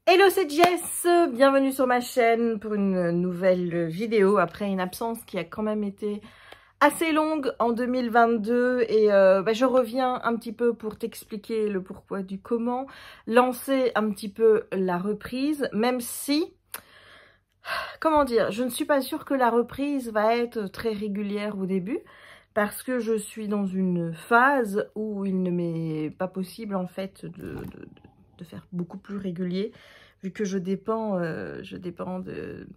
Hello, c'est Jess, bienvenue sur ma chaîne pour une nouvelle vidéo après une absence qui a quand même été assez longue en 2022 et je reviens un petit peu pour t'expliquer le pourquoi du comment, lancer un petit peu la reprise, même si, comment dire, je ne suis pas sûre que la reprise va être très régulière au début parce que je suis dans une phase où il ne m'est pas possible en fait de faire beaucoup plus régulier, vu que je dépends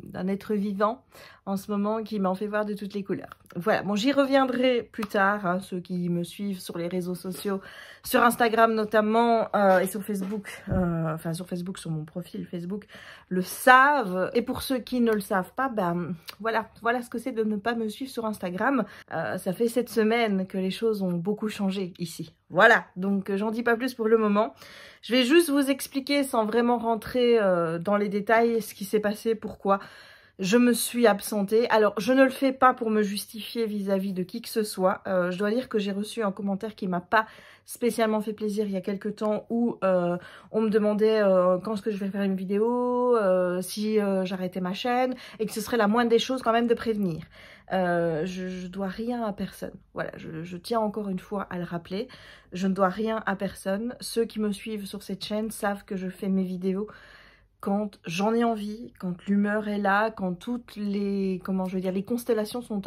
d'un être vivant en ce moment qui m'en fait voir de toutes les couleurs. Voilà, bon, j'y reviendrai plus tard, hein, ceux qui me suivent sur les réseaux sociaux, sur Instagram notamment, et sur Facebook, sur Facebook, sur mon profil Facebook, le savent. Et pour ceux qui ne le savent pas, voilà ce que c'est de ne pas me suivre sur Instagram. Ça fait 7 semaines que les choses ont beaucoup changé ici. Voilà, donc j'en dis pas plus pour le moment. Je vais juste vous expliquer sans vraiment rentrer dans les détails ce qui s'est passé, pourquoi je me suis absentée. Alors, je ne le fais pas pour me justifier vis-à-vis de qui que ce soit. Je dois dire que j'ai reçu un commentaire qui m'a pas spécialement fait plaisir il y a quelques temps où on me demandait quand est-ce que je vais faire une vidéo, si j'arrêtais ma chaîne et que ce serait la moindre des choses quand même de prévenir. Je dois rien à personne. Voilà, je tiens encore une fois à le rappeler. Je ne dois rien à personne. Ceux qui me suivent sur cette chaîne savent que je fais mes vidéos quand j'en ai envie, quand l'humeur est là, quand toutes les, les constellations sont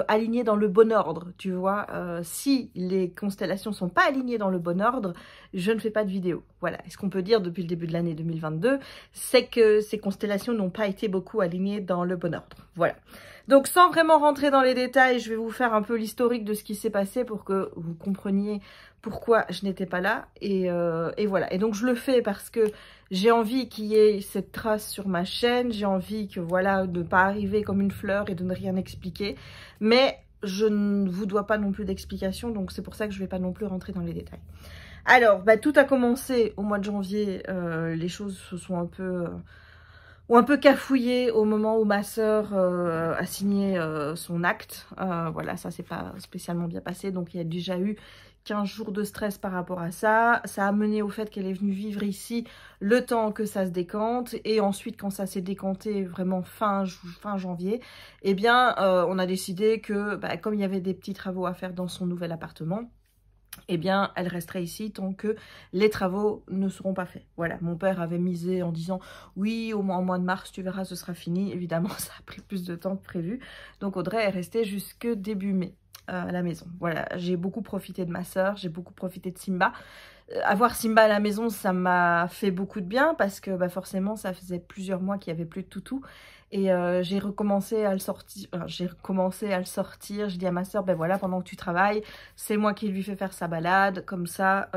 alignées dans le bon ordre, tu vois. Si les constellations sont pas alignées dans le bon ordre, je ne fais pas de vidéo. Voilà, et ce qu'on peut dire depuis le début de l'année 2022, c'est que ces constellations n'ont pas été beaucoup alignées dans le bon ordre. Voilà. Donc sans vraiment rentrer dans les détails, je vais vous faire un peu l'historique de ce qui s'est passé pour que vous compreniez pourquoi je n'étais pas là. Et voilà. Et donc je le fais parce que j'ai envie qu'il y ait cette trace sur ma chaîne. J'ai envie que voilà, de ne pas arriver comme une fleur et de ne rien expliquer. Mais je ne vous dois pas non plus d'explication. Donc c'est pour ça que je ne vais pas non plus rentrer dans les détails. Alors, tout a commencé au mois de janvier. Les choses se sont un peu cafouillé au moment où ma sœur a signé son acte. Voilà, ça s'est pas spécialement bien passé, donc il y a déjà eu 15 jours de stress par rapport à ça. Ça a mené au fait qu'elle est venue vivre ici le temps que ça se décante, et ensuite quand ça s'est décanté vraiment fin janvier, eh bien on a décidé que comme il y avait des petits travaux à faire dans son nouvel appartement, eh bien, elle resterait ici tant que les travaux ne seront pas faits. Voilà, mon père avait misé en disant « Oui, au mois de mars, tu verras, ce sera fini. » Évidemment, ça a pris plus de temps que prévu. Donc, Audrey est restée jusque début mai à la maison. Voilà, j'ai beaucoup profité de ma sœur, j'ai beaucoup profité de Simba. Avoir Simba à la maison, ça m'a fait beaucoup de bien parce que forcément, ça faisait plusieurs mois qu'il n'y avait plus de toutou. Et j'ai recommencé à le sortir. Je dis à ma soeur, voilà, pendant que tu travailles, c'est moi qui lui fais faire sa balade. Comme ça,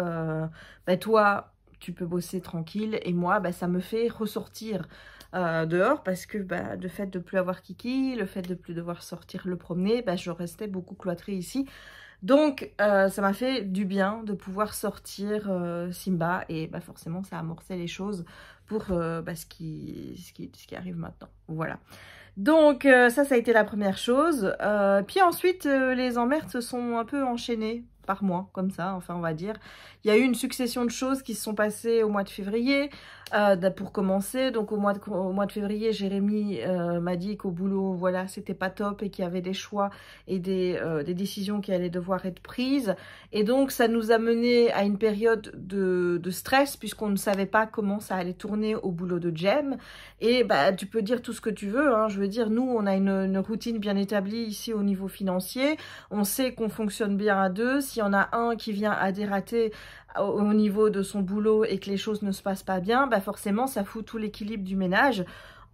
toi, tu peux bosser tranquille. Et moi, ça me fait ressortir dehors parce que le fait de plus avoir Kiki, le fait de plus devoir sortir le promener, je restais beaucoup cloîtrée ici. Donc, ça m'a fait du bien de pouvoir sortir Simba et forcément, ça a amorcé les choses pour ce qui arrive maintenant. Voilà. Donc, ça a été la première chose. Puis ensuite, les emmerdes se sont un peu enchaînées par mois, comme ça, enfin, on va dire. Il y a eu une succession de choses qui se sont passées au mois de février, pour commencer. Donc, au mois de février, Jérémy m'a dit qu'au boulot, voilà, c'était pas top et qu'il y avait des choix et des décisions qui allaient devoir être prises. Et donc, ça nous a mené à une période de stress, puisqu'on ne savait pas comment ça allait tourner au boulot de Jem. Et tu peux dire tout ce que tu veux, hein. Je veux dire, nous, on a une routine bien établie ici au niveau financier. On sait qu'on fonctionne bien à deux. S'il y en a un qui vient à dérater au niveau de son boulot et que les choses ne se passent pas bien, forcément, ça fout tout l'équilibre du ménage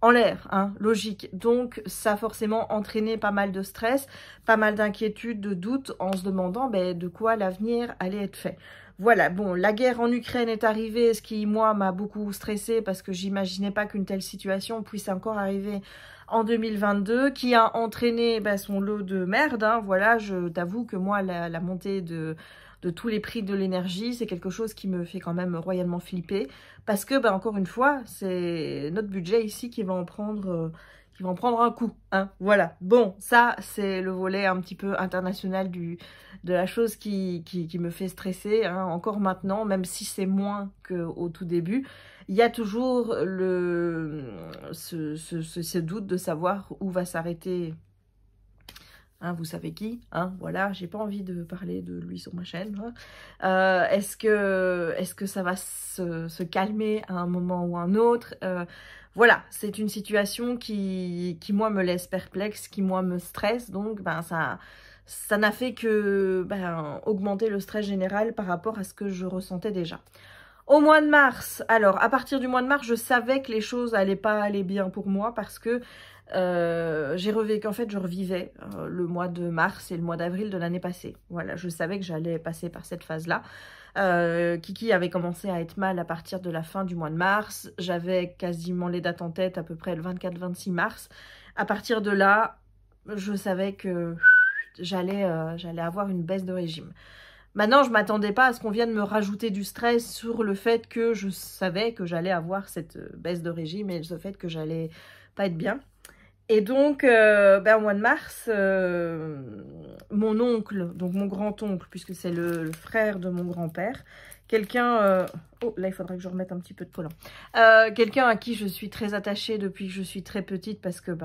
en l'air, hein, logique. Donc, ça a forcément entraîné pas mal de stress, pas mal d'inquiétudes, de doutes, en se demandant de quoi l'avenir allait être fait. Voilà, bon, la guerre en Ukraine est arrivée, ce qui, moi, m'a beaucoup stressée parce que j'imaginais pas qu'une telle situation puisse encore arriver en 2022, qui a entraîné son lot de merde, hein. Voilà, je t'avoue que moi, la montée de tous les prix de l'énergie, c'est quelque chose qui me fait quand même royalement flipper, parce que, encore une fois, c'est notre budget ici qui va en prendre qui va en prendre un coup, hein, voilà. Bon, ça, c'est le volet un petit peu international de la chose qui me fait stresser, hein, encore maintenant, même si c'est moins qu'au tout début. Il y a toujours ce doute de savoir où va s'arrêter, hein, vous savez qui, hein, voilà, j'ai pas envie de parler de lui sur ma chaîne. Hein. Est-ce que ça va se calmer à un moment ou un autre? Voilà, c'est une situation qui moi me laisse perplexe, qui moi me stresse, donc ben ça n'a fait que augmenter le stress général par rapport à ce que je ressentais déjà. Au mois de mars, alors à partir du mois de mars, je savais que les choses n'allaient pas aller bien pour moi parce que j'ai revécu, en fait je revivais le mois de mars et le mois d'avril de l'année passée. Voilà, je savais que j'allais passer par cette phase-là. Kiki avait commencé à être mal à partir de la fin du mois de mars. J'avais quasiment les dates en tête, à peu près le 24-26 mars. À partir de là, je savais que j'allais avoir une baisse de régime. Maintenant, je ne m'attendais pas à ce qu'on vienne me rajouter du stress sur le fait que je savais que j'allais avoir cette baisse de régime et le fait que j'allais pas être bien. Et donc, au mois de mars, mon oncle, donc mon grand-oncle, puisque c'est le frère de mon grand-père, quelqu'un... oh, là, il faudrait que je remette un petit peu de collant. Quelqu'un à qui je suis très attachée depuis que je suis très petite, parce que,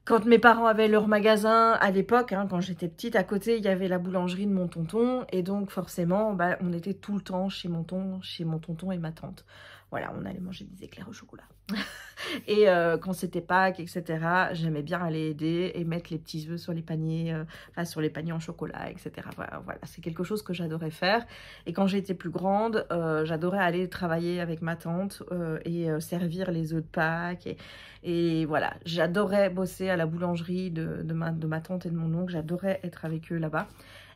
quand mes parents avaient leur magasin à l'époque, hein, quand j'étais petite, à côté, il y avait la boulangerie de mon tonton. Et donc, forcément, on était tout le temps chez mon tonton et ma tante. Voilà, on allait manger des éclairs au chocolat. Et quand c'était Pâques, etc., j'aimais bien aller aider et mettre les petits œufs sur les paniers, sur les paniers en chocolat, etc. Voilà, c'est quelque chose que j'adorais faire. Et quand j'étais plus grande, j'adorais aller travailler avec ma tante et servir les œufs de Pâques. Et voilà, j'adorais bosser à la boulangerie de ma tante et de mon oncle. J'adorais être avec eux là-bas.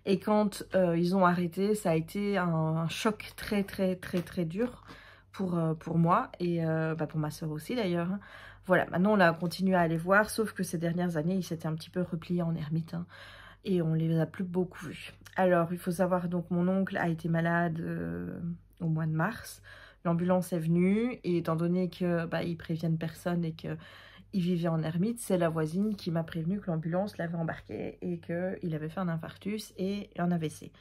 Et quand ils ont arrêté, ça a été un choc très, très, très, très dur pour moi et pour ma soeur aussi d'ailleurs. Hein. Voilà, maintenant on a continué à aller voir, sauf que ces dernières années, ils s'étaient un petit peu repliés en ermite hein, et on les a plus beaucoup vus. Alors, il faut savoir, donc mon oncle a été malade au mois de mars. L'ambulance est venue et étant donné que ils préviennent personne et que il vivait en ermite, c'est la voisine qui m'a prévenu que l'ambulance l'avait embarqué et qu'il avait fait un infarctus et un AVC.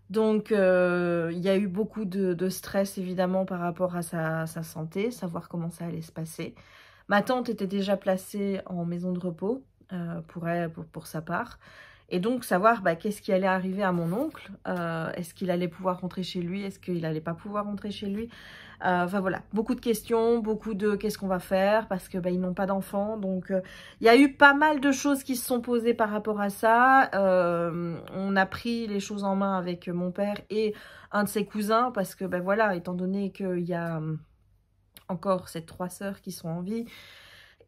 Donc, il y a eu beaucoup de stress, évidemment, par rapport à sa santé, savoir comment ça allait se passer. Ma tante était déjà placée en maison de repos pour sa part. Et donc, savoir qu'est-ce qui allait arriver à mon oncle. Est-ce qu'il allait pouvoir rentrer chez lui? Est-ce qu'il n'allait pas pouvoir rentrer chez lui? Enfin voilà, beaucoup de questions, beaucoup de qu'est-ce qu'on va faire parce que ils n'ont pas d'enfants. Donc, il y a eu pas mal de choses qui se sont posées par rapport à ça. On a pris les choses en main avec mon père et un de ses cousins parce que voilà, étant donné qu'il y a encore ces 3 sœurs qui sont en vie,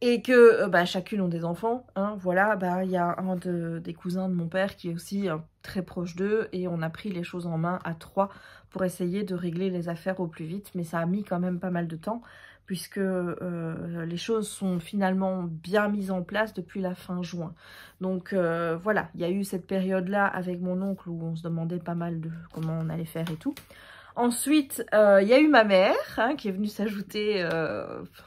et que chacune ont des enfants, hein, voilà, il y a un des cousins de mon père qui est aussi très proche d'eux et on a pris les choses en main à 3 pour essayer de régler les affaires au plus vite, mais ça a mis quand même pas mal de temps puisque les choses sont finalement bien mises en place depuis la fin juin. Donc voilà, il y a eu cette période-là avec mon oncle où on se demandait pas mal de comment on allait faire et tout. Ensuite, il y a eu ma mère hein, qui est venue s'ajouter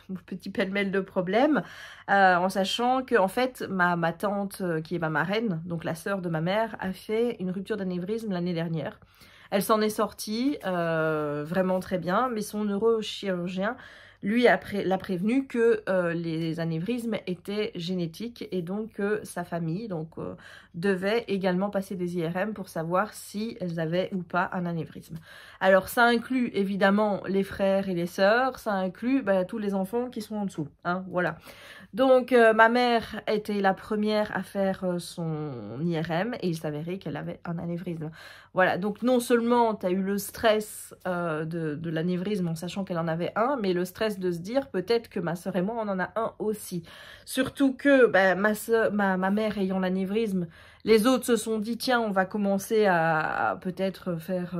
au petit pêle-mêle de problèmes, en sachant que en fait ma tante, qui est ma marraine, donc la sœur de ma mère, a fait une rupture d'anévrisme l'année dernière. Elle s'en est sortie vraiment très bien, mais son neurochirurgien, lui, l'a prévenu que les anévrismes étaient génétiques et donc sa famille devait également passer des IRM pour savoir si elles avaient ou pas un anévrisme. Alors, ça inclut évidemment les frères et les sœurs, ça inclut tous les enfants qui sont en dessous, hein, voilà. Donc, ma mère était la première à faire son IRM et il s'avérait qu'elle avait un anévrisme. Voilà, donc non seulement tu as eu le stress de l'anévrisme en sachant qu'elle en avait un, mais le stress de se dire peut-être que ma soeur et moi on en a un aussi. Surtout que ma mère ayant l'anévrisme, les autres se sont dit tiens on va commencer à peut-être faire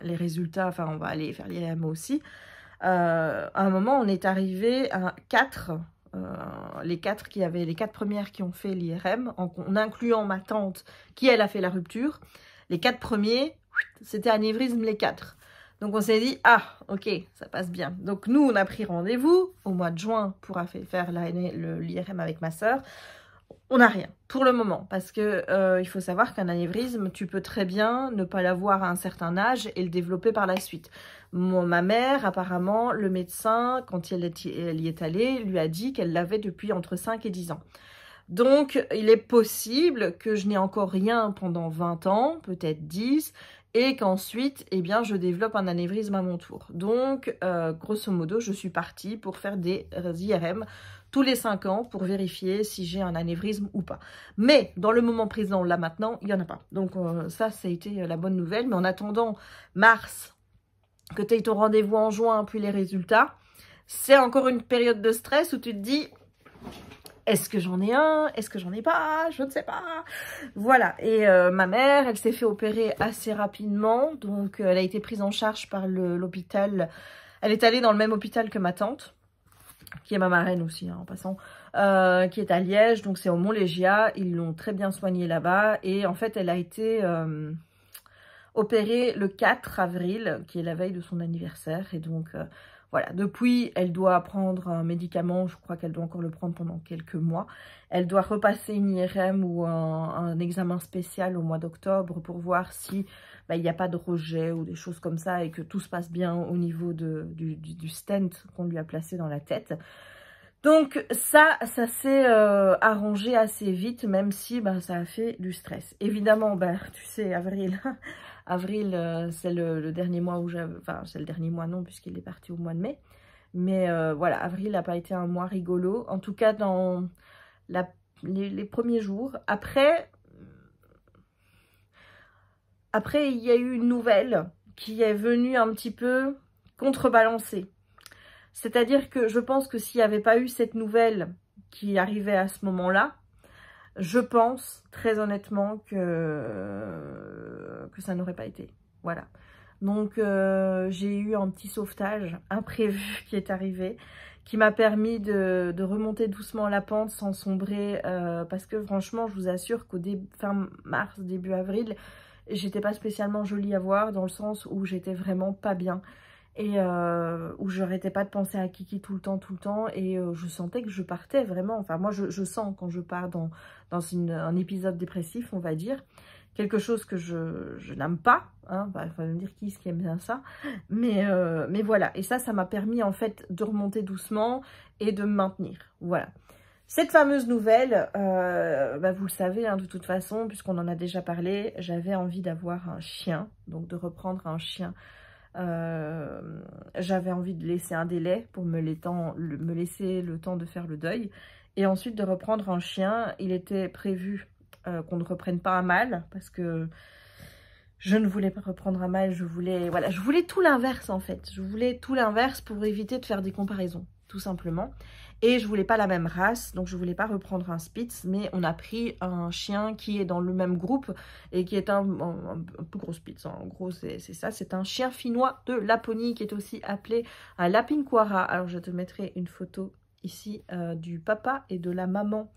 les résultats, enfin on va aller faire l'IRM aussi. À un moment on est arrivé à 4, les 4 premières qui ont fait l'IRM, en incluant ma tante qui elle a fait la rupture. Les 4 premiers, c'était anévrisme les 4. Donc on s'est dit, ah, ok, ça passe bien. Donc nous, on a pris rendez-vous au mois de juin pour faire l'IRM avec ma sœur. On n'a rien pour le moment parce que il faut savoir qu'un anévrisme, tu peux très bien ne pas l'avoir à un certain âge et le développer par la suite. Ma mère, apparemment, le médecin, quand elle y est allée, lui a dit qu'elle l'avait depuis entre 5 et 10 ans. Donc, il est possible que je n'ai encore rien pendant 20 ans, peut-être 10, et qu'ensuite, eh bien, je développe un anévrisme à mon tour. Donc, grosso modo, je suis partie pour faire des IRM tous les 5 ans pour vérifier si j'ai un anévrisme ou pas. Mais, dans le moment présent, là maintenant, il n'y en a pas. Donc, ça a été la bonne nouvelle. Mais en attendant mars, que tu aies ton rendez-vous en juin, puis les résultats, c'est encore une période de stress où tu te dis... Est-ce que j'en ai un? Est-ce que j'en ai pas? Je ne sais pas. Voilà. Et ma mère, elle s'est fait opérer assez rapidement. Donc, elle a été prise en charge par l'hôpital. Elle est allée dans le même hôpital que ma tante, qui est ma marraine aussi, hein, en passant, qui est à Liège. Donc, c'est au Mont-Légia. Ils l'ont très bien soignée là-bas. Et en fait, elle a été opérée le 4 avril, qui est la veille de son anniversaire. Et donc... voilà, depuis, elle doit prendre un médicament, je crois qu'elle doit encore le prendre pendant quelques mois. Elle doit repasser une IRM ou un examen spécial au mois d'octobre pour voir si il n'y a pas de rejet ou des choses comme ça et que tout se passe bien au niveau du stent qu'on lui a placé dans la tête. Donc ça s'est arrangé assez vite, même si ça a fait du stress. Évidemment, tu sais, avril... Avril, c'est le dernier mois où j'avais... Enfin, c'est le dernier mois, non, puisqu'il est parti au mois de mai. Mais voilà, avril n'a pas été un mois rigolo. En tout cas, dans les premiers jours. Après, il y a eu une nouvelle qui est venue un petit peu contrebalancer. C'est-à-dire que je pense que s'il n'y avait pas eu cette nouvelle qui arrivait à ce moment-là, je pense, très honnêtement, que ça n'aurait pas été. Voilà. Donc, j'ai eu un petit sauvetage imprévu qui est arrivé, qui m'a permis de remonter doucement la pente sans sombrer. Parce que franchement, je vous assure qu'au fin mars, début avril, j'étais pas spécialement jolie à voir, dans le sens où j'étais vraiment pas bien. Et où j'arrêtais pas de penser à Kiki tout le temps, et je sentais que je partais vraiment, enfin moi je sens quand je pars dans un épisode dépressif, on va dire, quelque chose que je n'aime pas, hein, il faut me dire qui aime bien ça, mais voilà, et ça m'a permis en fait de remonter doucement et de me maintenir, voilà. Cette fameuse nouvelle, vous le savez, hein, de toute façon, puisqu'on en a déjà parlé, j'avais envie d'avoir un chien, donc de reprendre un chien. J'avais envie de laisser un délai pour me laisser le temps de faire le deuil et ensuite de reprendre un chien. Il était prévu qu'on ne reprenne pas un mâle parce que je ne voulais pas reprendre un mâle, je voulais tout l'inverse en fait. Je voulais tout l'inverse pour éviter de faire des comparaisons, tout simplement. Et je voulais pas la même race, donc je voulais pas reprendre un Spitz, mais on a pris un chien qui est dans le même groupe et qui est un peu gros Spitz. En gros, c'est ça, c'est un chien finnois de Laponie qui est aussi appelé un Lapinquara. Alors, je te mettrai une photo ici du papa et de la maman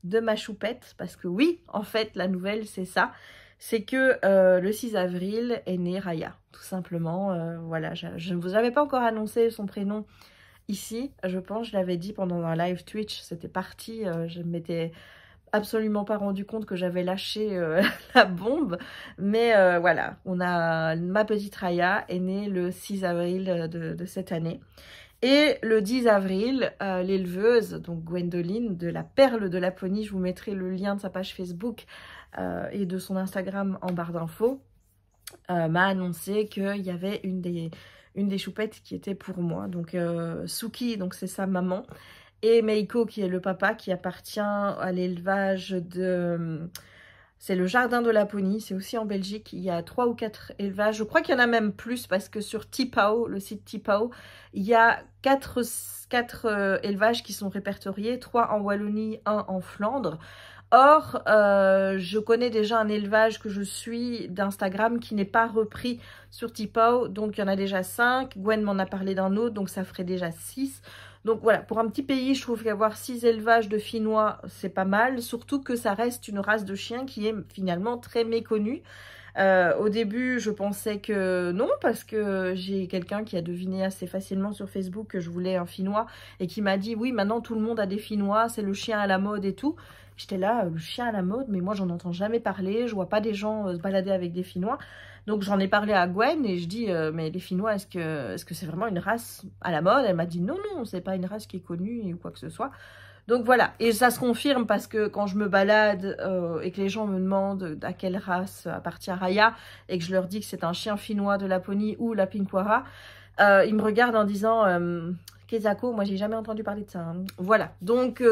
de ma choupette, parce que oui, en fait, la nouvelle, c'est ça. C'est que le 6 avril est née Raya, tout simplement. Voilà, je ne vous avais pas encore annoncé son prénom ici, je pense, je l'avais dit pendant un live Twitch, c'était parti, je ne m'étais absolument pas rendu compte que j'avais lâché la bombe, mais voilà, ma petite Raya est née le 6 avril de cette année. Et le 10 avril, l'éleveuse, donc Gwendoline, de la Perle de Laponie, je vous mettrai le lien de sa page Facebook et de son Instagram en barre d'infos, m'a annoncé qu'il y avait une des choupettes qui était pour moi. Donc Suki, donc c'est sa maman, et Meiko qui est le papa, qui appartient à l'élevage de... C'est le jardin de Laponie, c'est aussi en Belgique. Il y a 3 ou 4 élevages. Je crois qu'il y en a même plus parce que sur Tipao, le site Tipao, il y a 4 élevages qui sont répertoriés. 3 en Wallonie, 1 en Flandre. Or, je connais déjà un élevage que je suis d'Instagram qui n'est pas repris sur Tipao. Donc, il y en a déjà 5. Gwen m'en a parlé d'un autre, donc ça ferait déjà 6. Donc voilà, pour un petit pays, je trouve qu'avoir 6 élevages de Finnois, c'est pas mal. Surtout que ça reste une race de chien qui est finalement très méconnue. Au début, je pensais que non, parce que j'ai quelqu'un qui a deviné assez facilement sur Facebook que je voulais un Finnois et qui m'a dit oui, maintenant tout le monde a des Finnois, c'est le chien à la mode et tout. J'étais là, le chien à la mode, mais moi j'en entends jamais parler, je vois pas des gens se balader avec des Finnois. Donc j'en ai parlé à Gwen et je dis mais les Finnois, est-ce que c'est vraiment une race à la mode? Elle m'a dit non, non, c'est pas une race qui est connue ou quoi que ce soit. Donc voilà, et ça se confirme parce que quand je me balade et que les gens me demandent à quelle race appartient Raya et que je leur dis que c'est un chien finnois de Laponie ou la Pinkwara, ils me regardent en disant Kezako, moi j'ai jamais entendu parler de ça. Hein. Voilà, donc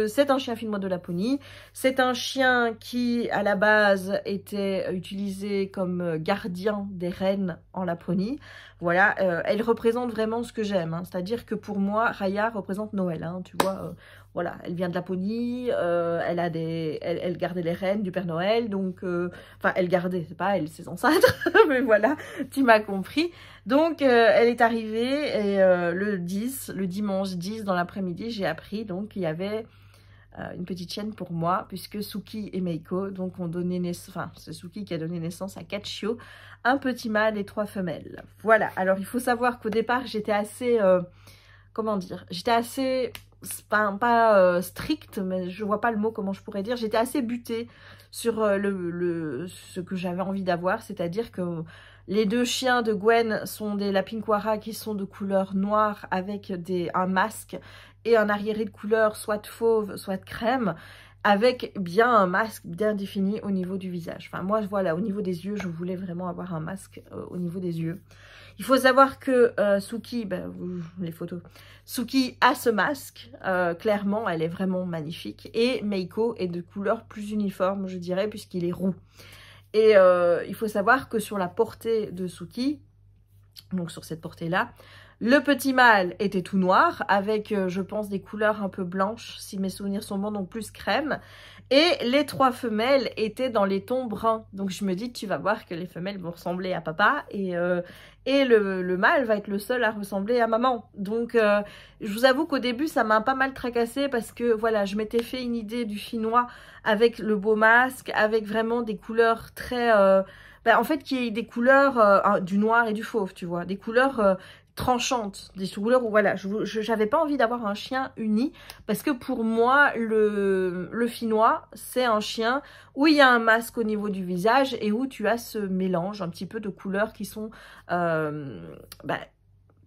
c'est un chien finnois de Laponie, c'est un chien qui à la base était utilisé comme gardien des reines en Laponie. Voilà, elle représente vraiment ce que j'aime, hein. C'est-à-dire que pour moi, Raya représente Noël, hein, tu vois. Voilà, elle vient de Laponie, elle gardait les rênes du Père Noël, donc, enfin, elle gardait, c'est pas elle, ses ancêtres, mais voilà, tu m'as compris. Donc, elle est arrivée et le dimanche 10 dans l'après-midi, j'ai appris donc qu'il y avait une petite chienne pour moi, puisque Suki et Meiko donc ont donné naissance, enfin, c'est Suki qui a donné naissance à 4 chiots, un petit mâle et 3 femelles. Voilà, alors il faut savoir qu'au départ, j'étais assez, comment dire, j'étais assez pas strict, mais je vois pas le mot, comment je pourrais dire. J'étais assez butée sur ce que j'avais envie d'avoir, c'est-à-dire que les 2 chiens de Gwen sont des Lapinkwara qui sont de couleur noire avec un masque et un arriéré de couleur soit de fauve, soit de crème, avec bien un masque bien défini au niveau du visage. Enfin moi voilà, au niveau des yeux, je voulais vraiment avoir un masque au niveau des yeux. Il faut savoir que Suki, les photos, Suki a ce masque, clairement elle est vraiment magnifique, et Meiko est de couleur plus uniforme je dirais puisqu'il est roux. Et il faut savoir que sur la portée de Suki, donc sur cette portée là, le petit mâle était tout noir avec je pense des couleurs un peu blanches si mes souvenirs sont bons, donc plus crème. Et les 3 femelles étaient dans les tons bruns. Donc je me dis, tu vas voir que les femelles vont ressembler à papa et le mâle va être le seul à ressembler à maman. Donc je vous avoue qu'au début, ça m'a pas mal tracassée parce que voilà, je m'étais fait une idée du Finnois avec le beau masque, avec vraiment des couleurs très... en fait, qui est des couleurs du noir et du fauve, tu vois. Des couleurs... tranchantes, des couleurs où voilà, j'avais pas envie d'avoir un chien uni parce que pour moi le Finnois c'est un chien où il y a un masque au niveau du visage et où tu as ce mélange un petit peu de couleurs qui sont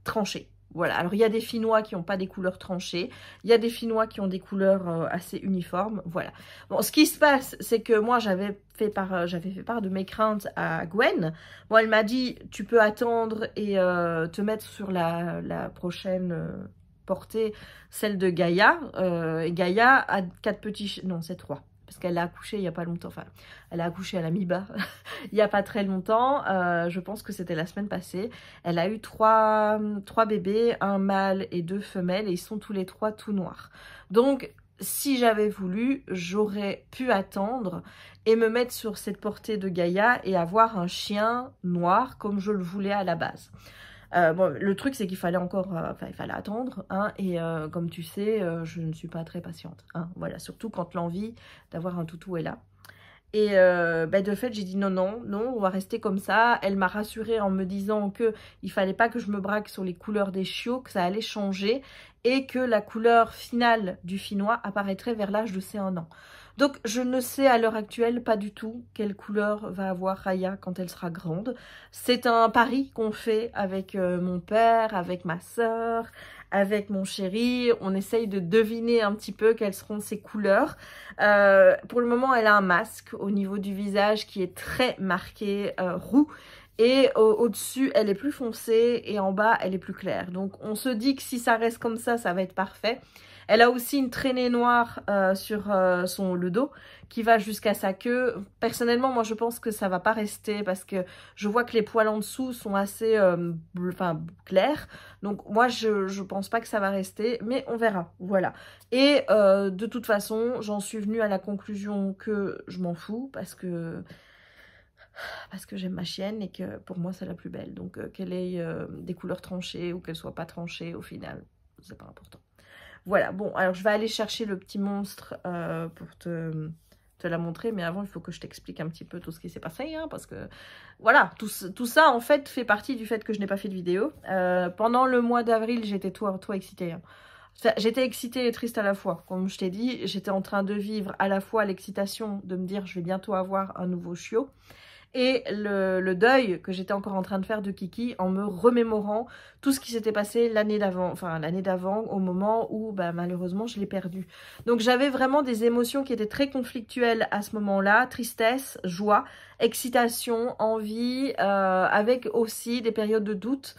tranchées. Voilà, alors il y a des Finnois qui n'ont pas des couleurs tranchées, il y a des Finnois qui ont des couleurs assez uniformes, voilà. Bon, ce qui se passe, c'est que moi j'avais fait part de mes craintes à Gwen. Bon, elle m'a dit, tu peux attendre et te mettre sur la prochaine portée, celle de Gaïa. Et Gaïa a 4 petits... Non, c'est 3. Parce qu'elle a accouché il n'y a pas longtemps, enfin, elle a accouché à la mi-bas il n'y a pas très longtemps, je pense que c'était la semaine passée. Elle a eu 3 bébés, un mâle et 2 femelles, et ils sont tous les 3 tout noirs. Donc, si j'avais voulu, j'aurais pu attendre et me mettre sur cette portée de Gaïa et avoir un chien noir comme je le voulais à la base. Bon, le truc c'est qu'il fallait encore, il fallait attendre, hein, et comme tu sais, je ne suis pas très patiente, hein, voilà, surtout quand l'envie d'avoir un toutou est là. Et de fait j'ai dit non, non, non, on va rester comme ça. Elle m'a rassurée en me disant que il fallait pas que je me braque sur les couleurs des chiots, que ça allait changer et que la couleur finale du Finnois apparaîtrait vers l'âge de ses 1 an. Donc je ne sais à l'heure actuelle pas du tout quelle couleur va avoir Raya quand elle sera grande. C'est un pari qu'on fait avec mon père, avec ma soeur, avec mon chéri. On essaye de deviner un petit peu quelles seront ses couleurs. Pour le moment, elle a un masque au niveau du visage qui est très marqué roux. Et au-dessus, elle est plus foncée et en bas, elle est plus claire. Donc, on se dit que si ça reste comme ça va être parfait. Elle a aussi une traînée noire sur le dos qui va jusqu'à sa queue. Personnellement, moi, je pense que ça va pas rester parce que je vois que les poils en dessous sont assez clairs. Donc, moi, je pense pas que ça va rester, mais on verra. Voilà. Et de toute façon, j'en suis venue à la conclusion que je m'en fous parce que j'aime ma chienne et que pour moi c'est la plus belle. Donc qu'elle ait des couleurs tranchées ou qu'elle soit pas tranchée, au final c'est pas important. Voilà, bon, alors je vais aller chercher le petit monstre pour te te la montrer, mais avant, il faut que je t'explique un petit peu tout ce qui s'est passé, hein, parce que, voilà, tout ça, en fait, fait partie du fait que je n'ai pas fait de vidéo. Pendant le mois d'avril, j'étais toi excitée, hein. J'étais excitée et triste à la fois, comme je t'ai dit, j'étais en train de vivre à la fois l'excitation de me dire je vais bientôt avoir un nouveau chiot, et le deuil que j'étais encore en train de faire de Kiki en me remémorant tout ce qui s'était passé l'année d'avant, au moment où bah, malheureusement je l'ai perdu. Donc j'avais vraiment des émotions qui étaient très conflictuelles à ce moment-là, tristesse, joie, excitation, envie, avec aussi des périodes de doute,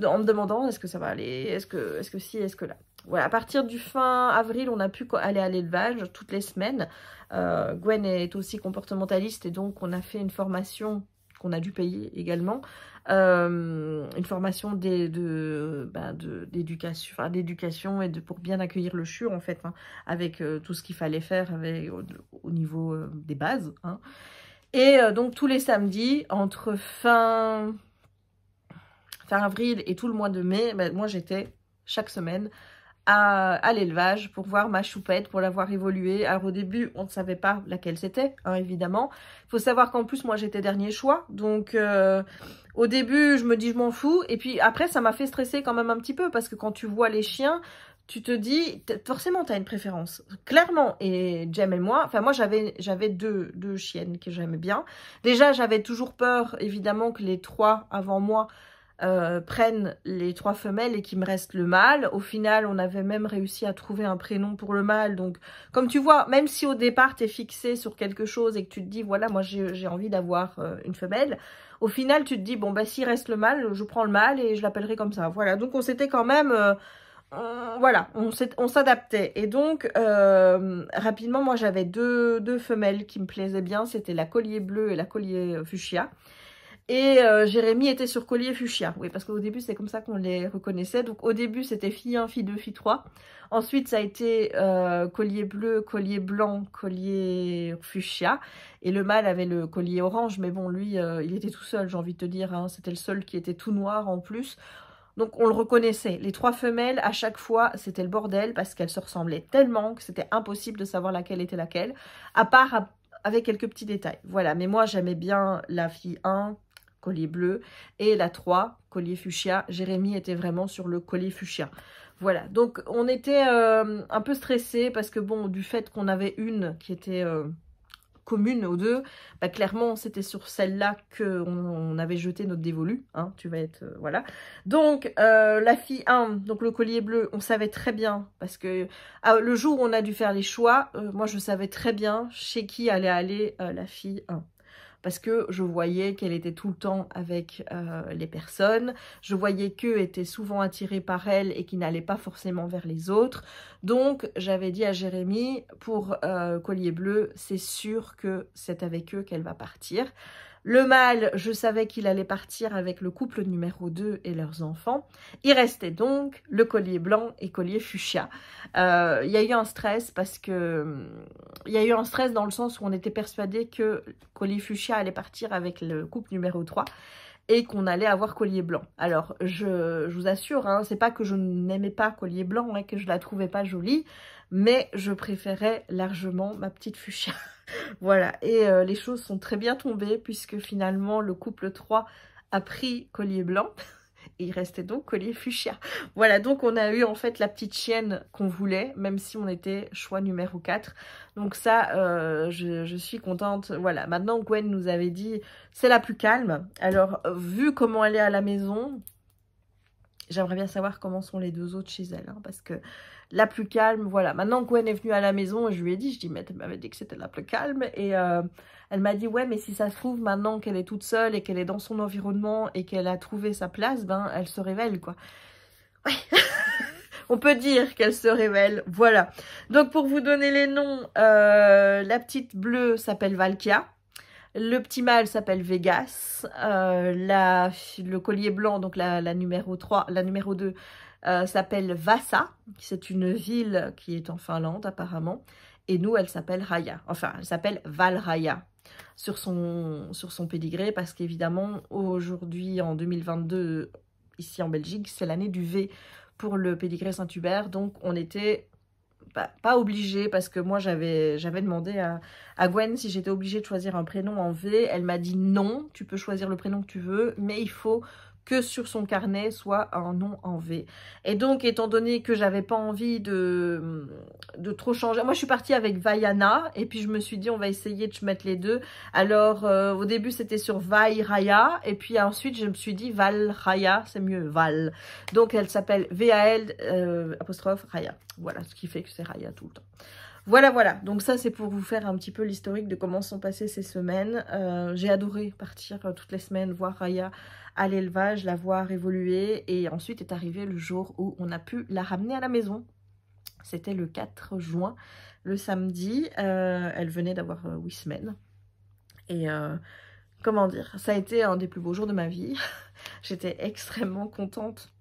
en me demandant est-ce que ça va aller, est-ce que si, est-ce que là. Voilà, à partir du fin avril, on a pu aller à l'élevage toutes les semaines. Gwen est aussi comportementaliste et donc on a fait une formation qu'on a dû payer également. Une formation d'éducation et pour bien accueillir le chiot en fait, hein, avec tout ce qu'il fallait faire au niveau des bases. Hein. Et donc tous les samedis, entre fin avril et tout le mois de mai, bah, moi j'étais chaque semaine à l'élevage pour voir ma choupette, pour la voir évoluer. Alors au début, on ne savait pas laquelle c'était, hein, évidemment. Il faut savoir qu'en plus, moi, j'étais dernier choix. Donc, au début, je me dis, je m'en fous. Et puis après, ça m'a fait stresser quand même un petit peu parce que quand tu vois les chiens, tu te dis, forcément, tu as une préférence. Clairement. Et Jem et moi, enfin, moi, j'avais deux chiennes que j'aimais bien. Déjà, j'avais toujours peur, évidemment, que les trois avant moi prennent les trois femelles et qu'il me reste le mâle. Au final, on avait même réussi à trouver un prénom pour le mâle. Donc, comme tu vois, même si au départ, tu es fixé sur quelque chose et que tu te dis, voilà, moi, j'ai envie d'avoir une femelle, au final, tu te dis, bon, bah, s'il reste le mâle, je prends le mâle et je l'appellerai comme ça. Voilà, donc on s'était quand même... voilà, on s'adaptait. Et donc, rapidement, moi, j'avais deux femelles qui me plaisaient bien. C'était la collier bleu et la collier fuchsia. Et Jérémy était sur collier fuchsia. Oui, parce qu'au début, c'est comme ça qu'on les reconnaissait. Donc, au début, c'était fille 1, fille 2, fille 3. Ensuite, ça a été collier bleu, collier blanc, collier fuchsia. Et le mâle avait le collier orange. Mais bon, lui, il était tout seul, j'ai envie de te dire. Hein. C'était le seul qui était tout noir en plus. Donc, on le reconnaissait. Les trois femelles, à chaque fois, c'était le bordel parce qu'elles se ressemblaient tellement que c'était impossible de savoir laquelle était laquelle. À part avec quelques petits détails. Voilà, mais moi, j'aimais bien la fille 1, collier bleu, et la 3, collier fuchsia. Jérémy était vraiment sur le collier fuchsia. Voilà, donc on était un peu stressés parce que bon, du fait qu'on avait une qui était commune aux deux, bah, clairement c'était sur celle-là qu'on avait jeté notre dévolu, hein, tu vas être, voilà. Donc la fille 1, donc le collier bleu, on savait très bien, parce que le jour où on a dû faire les choix, moi je savais très bien chez qui allait aller la fille 1. Parce que je voyais qu'elle était tout le temps avec les personnes. Je voyais qu'eux étaient souvent attirés par elle et qu'ils n'allaient pas forcément vers les autres. Donc, j'avais dit à Jérémy, pour collier bleu, c'est sûr que c'est avec eux qu'elle va partir. Le mâle, je savais qu'il allait partir avec le couple numéro 2 et leurs enfants. Il restait donc le collier blanc et collier fuchsia. Il y a eu un stress parce que... Il y a eu un stress dans le sens où on était persuadé que collier fuchsia allait partir avec le couple numéro 3 et qu'on allait avoir collier blanc. Alors, je vous assure, hein, c'est pas que je n'aimais pas collier blanc, hein, que je la trouvais pas jolie, mais je préférais largement ma petite fuchsia. Voilà, et les choses sont très bien tombées puisque finalement le couple 3 a pris collier blanc et il restait donc collier fuchsia. Voilà, donc on a eu en fait la petite chienne qu'on voulait, même si on était choix numéro 4. Donc ça, je suis contente. Voilà, maintenant Gwen nous avait dit c'est la plus calme. Alors, vu comment elle est à la maison, j'aimerais bien savoir comment sont les deux autres chez elle, hein, parce que la plus calme, voilà. Maintenant, Gwen est venue à la maison et je lui ai dit, mais elle m'avait dit que c'était la plus calme. Et elle m'a dit, ouais, mais si ça se trouve, maintenant qu'elle est toute seule et qu'elle est dans son environnement et qu'elle a trouvé sa place, ben, elle se révèle, quoi. Ouais. On peut dire qu'elle se révèle, voilà. Donc, pour vous donner les noms, la petite bleue s'appelle Valkia. Le petit mâle s'appelle Vegas, le collier blanc, donc la numéro 3, la numéro 2 s'appelle Vasa, c'est une ville qui est en Finlande apparemment, et nous elle s'appelle Raya, enfin elle s'appelle Valraya sur son pédigré, parce qu'évidemment aujourd'hui en 2022 ici en Belgique c'est l'année du V pour le pédigré Saint-Hubert, donc on était pas obligée, parce que moi j'avais demandé à Gwen si j'étais obligée de choisir un prénom en V. Elle m'a dit non, tu peux choisir le prénom que tu veux, mais il faut que sur son carnet soit un nom en V. Et donc, étant donné que j'avais pas envie de trop changer, moi je suis partie avec Vaiana, et puis je me suis dit on va essayer de mettre les deux. Alors au début c'était sur Vai Raya, et puis ensuite je me suis dit Val Raya, c'est mieux Val. Donc elle s'appelle VAL apostrophe Raya. Voilà, ce qui fait que c'est Raya tout le temps. Voilà, voilà. Donc ça, c'est pour vous faire un petit peu l'historique de comment sont passées ces semaines. J'ai adoré partir toutes les semaines, voir Raya à l'élevage, la voir évoluer. Et ensuite est arrivé le jour où on a pu la ramener à la maison. C'était le 4 juin, le samedi. Elle venait d'avoir 8 semaines. Et comment dire, ça a été un des plus beaux jours de ma vie. J'étais extrêmement contente